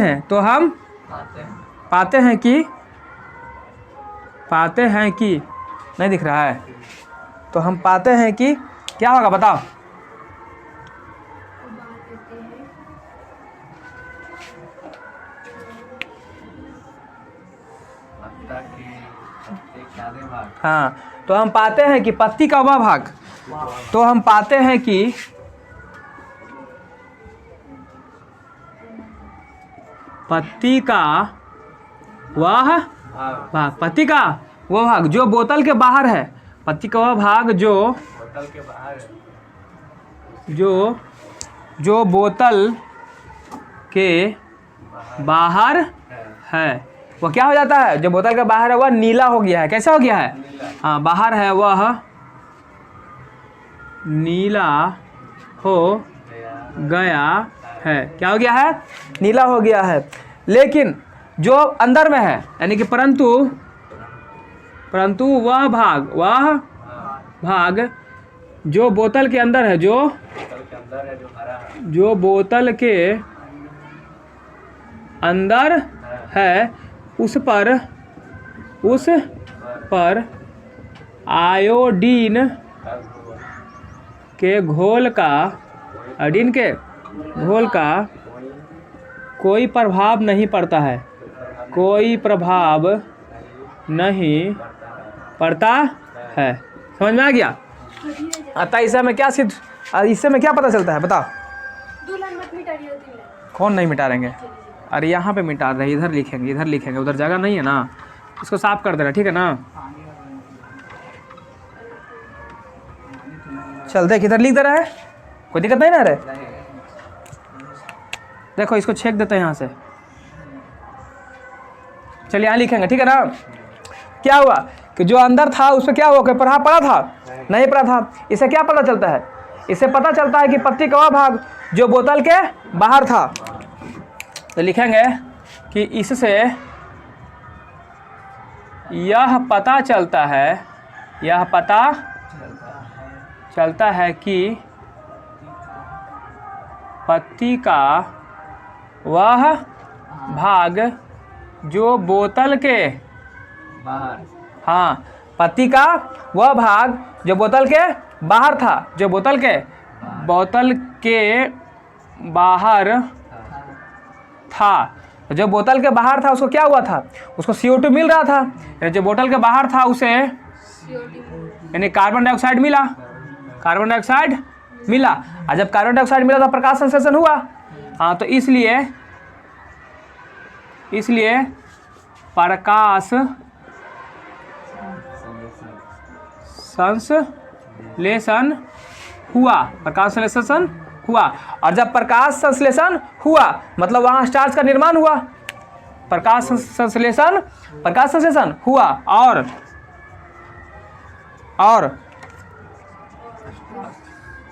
S1: हैं कि नहीं दिख रहा है, तो हम पाते हैं कि क्या होगा बताओ?
S3: पत्ता की पत्ते के आधे भाग।
S1: हाँ, तो हम पाते हैं कि पत्ती का वह भाग, तो हम पाते हैं कि पत्ती का वह भाग, पत्ती का वह भाग जो बोतल के बाहर है, पत्ती का वह भाग जो
S3: बोतल के बाहर है।
S1: जो बोतल के बाहर है, वह क्या हो जाता है? जो बोतल के बाहर है वह नीला हो गया है। कैसा हो गया है? हाँ, बाहर है वह नीला हो गया है। क्या हो गया है? नीला हो गया है। लेकिन जो अंदर में है, यानी कि परंतु वह भाग जो बोतल के अंदर है, जो
S3: बोतल के अंदर है, जो हरा है।
S1: जो बोतल के अंदर है, उस पर आयोडीन के घोल का, आयोडीन के घोल का कोई प्रभाव नहीं पड़ता है, कोई प्रभाव नहीं पड़ता है। समझ में आ गया? अतः इससे में क्या सिद्ध, इससे में क्या पता चलता है? बताओ।
S2: दुल्हन मत मिटाइए दुल्हन।
S1: कौन नहीं मिटा रहेंगे? अरे यहाँ पे मिटा रहे, इधर लिखेंगे, उधर जगह नहीं है ना, इसको साफ कर देना, ठीक है ना? चल देख, इधर लिख दे रहा है, कोई दिक्कत नहीं ना रे? देखो इसको छेक देते हैं यहाँ से। चलिए यहाँ लिखेंगे, ठीक है ना? क्या हुआ कि जो अंदर था उस पर क्या हुआ? कोई प्रभाव पड़ा था? नहीं पड़ा था। इससे क्या पता चलता है? इससे पता चलता है कि पत्ती का वह भाग जो बोतल के बाहर था। तो लिखेंगे कि इससे यह पता चलता है कि पत्ती का वह भाग जो बोतल के
S3: बाहर,
S1: हाँ, पत्ती का वह भाग जो बोतल के बाहर था, जो बोतल के बाहर था। जो बोतल के बाहर था उसको क्या हुआ था? उसको CO2 मिल रहा था। जो बोतल के बाहर था उसे यानी कार्बन डाइऑक्साइड मिला, और जब कार्बन डाइऑक्साइड मिला तो प्रकाश संश्लेषण हुआ। हाँ, तो इसलिए प्रकाश संश्लेषण हुआ। और जब प्रकाश संश्लेषण हुआ मतलब वहाँ स्टार्च का निर्माण हुआ। प्रकाश संश्लेषण हुआ और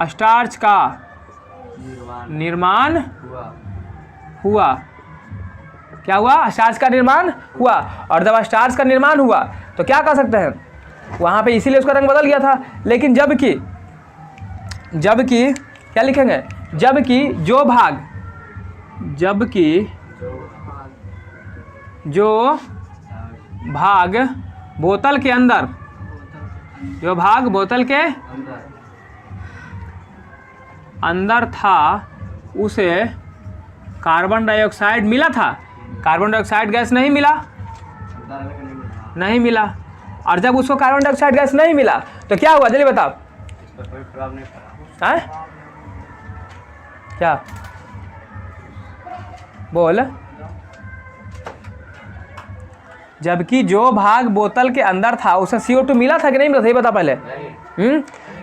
S1: स्टार्च का निर्माण हुआ। क्या हुआ? स्टार्च का निर्माण हुआ। और जब स्टार्च का निर्माण हुआ तो क्या कर सकते हैं? वहाँ पे इसीलिए उसका रंग बदल गया था। लेकिन जबकि क्या लिखेंगे? जबकि जो भाग बोतल के अंदर, अंदर था उसे कार्बन डाइऑक्साइड मिला था। कार्बन डाइऑक्साइड गैस नहीं मिला। और जब उसको कार्बन डाइऑक्साइड गैस नहीं मिला तो क्या हुआ? जल्दी बताओ।
S3: इस पर कोई प्रभाव नहीं पड़ा।
S1: हैं? क्या बोल? जबकि जो भाग बोतल के अंदर था उसे CO2 मिला था कि नहीं मिला था? ये बता पहले।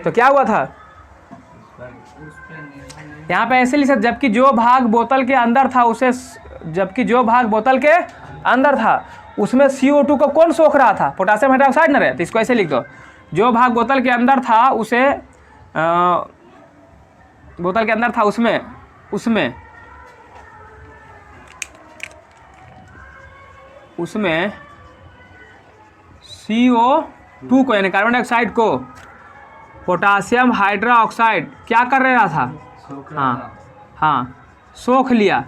S1: तो क्या हुआ था? यहाँ पे ऐसे लिख सकते, जबकि जो भाग बोतल के अंदर था उसमें CO2 को कौन सोख रहा था? पोटेशियम हाइड्रोक्साइड ना रहे। तो इसको ऐसे लिख दो, जो भाग बोतल के अंदर था उसमें CO2 को यानी कार्बन डाइऑक्साइड को पोटेशियम हाइड्रोक्साइड क्या कर रहा था? हाँ, सोख लिया।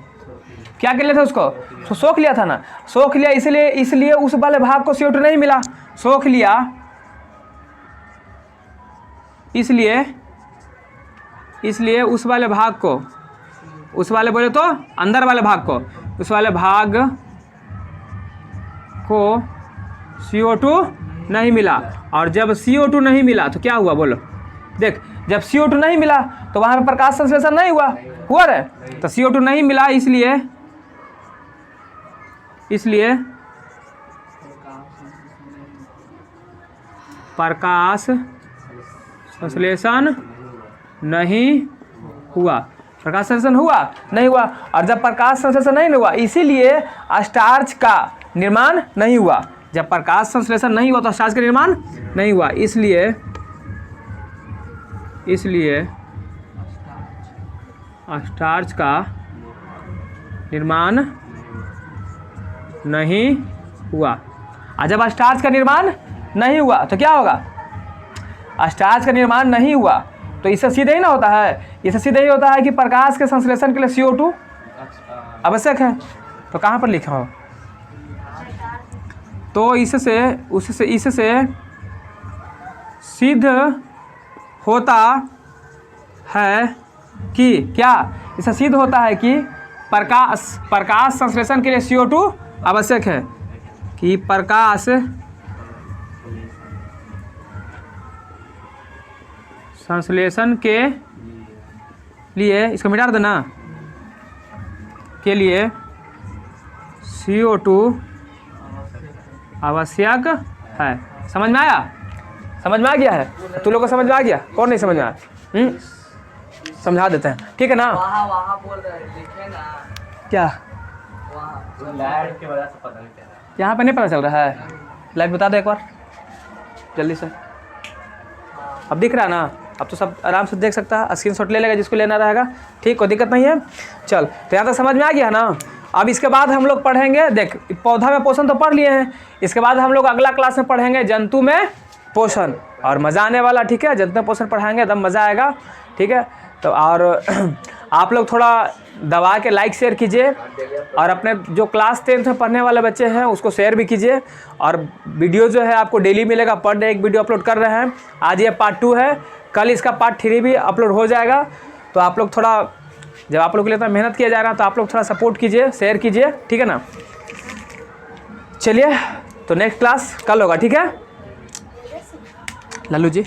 S1: क्या कर लिया था उसको? तो सोख लिया था ना। सोख लिया इसलिए उस वाले भाग को CO2 नहीं मिला। सोख लिया इसलिए उस वाले भाग को, उस वाले बोले तो अंदर वाले भाग को, उस वाले भाग को CO2 नहीं मिला। और जब CO2 नहीं मिला तो क्या हुआ बोलो? देख, जब CO2 नहीं मिला तो वहाँ पे प्रकाश संश्लेषण नहीं हुआ रे? तो CO2 नहीं मिला, इसलिए प्रकाश संश्लेषण नहीं हुआ। प्रकाश संश्लेषण हुआ नहीं हुआ। और जब प्रकाश संश्लेषण नहीं हुआ, इसीलिए स्टार्च का निर्माण नहीं हुआ। जब प्रकाश संश्लेषण नहीं हुआ तो स्टार्च का निर्माण नहीं हुआ, इसलिए स्टार्च का निर्माण नहीं हुआ। और जब स्टार्च का निर्माण नहीं हुआ तो क्या होगा? स्टार्च का निर्माण नहीं हुआ तो इससे सीधे ही ना होता है, इससे सीधे ही होता है कि प्रकाश के संश्लेषण के लिए CO2 आवश्यक है। तो कहाँ पर लिखा हो? तो इससे सिद्ध होता है कि क्या? इससे सिद्ध होता है कि प्रकाश संश्लेषण के लिए CO2 आवश्यक है, कि प्रकाश संश्लेषण के लिए, इसको मिटा देना, के लिए CO2 आवश्यक है। समझ में आया? समझ में आ गया है? तू लोग को समझ में आ गया? कौन नहीं समझ में आया? समझा देते हैं, ठीक है ना?
S4: वहाँ बोल रहे हैं, लिखे ना
S1: क्या
S3: लाइट की वजह से पता नहीं चल रहा।
S1: यहाँ पे नहीं पता चल रहा है? लाइट बता दो एक बार जल्दी से। अब दिख रहा है ना? अब तो सब आराम से देख सकता है, स्क्रीनशॉट ले लेगा जिसको लेना रहेगा, ठीक, कोई दिक्कत नहीं है। चल, तो यहाँ तक समझ में आ गया ना? अब इसके बाद हम लोग पढ़ेंगे, देख पौधा में पोषण तो पढ़ लिए हैं, इसके बाद हम लोग अगला क्लास में पढ़ेंगे जंतु में पोषण, और मज़ा आने वाला, ठीक है? जंतु में पोषण पढ़ाएंगे, एकदम मज़ा आएगा, ठीक है? तो और आप लोग थोड़ा दबा के लाइक शेयर कीजिए, और अपने जो क्लास 10th में पढ़ने वाले बच्चे हैं उसको शेयर भी कीजिए। और वीडियो जो है आपको डेली मिलेगा, पर डे एक वीडियो अपलोड कर रहे हैं। आज ये पार्ट 2 है, कल इसका पार्ट 3 भी अपलोड हो जाएगा। तो आप लोग थोड़ा, जब आप लोग के लिए इतना मेहनत किया जा रहा है तो आप लोग थोड़ा सपोर्ट कीजिए, शेयर कीजिए, ठीक है ना? चलिए, तो नेक्स्ट क्लास कल होगा, ठीक है लल्लू जी?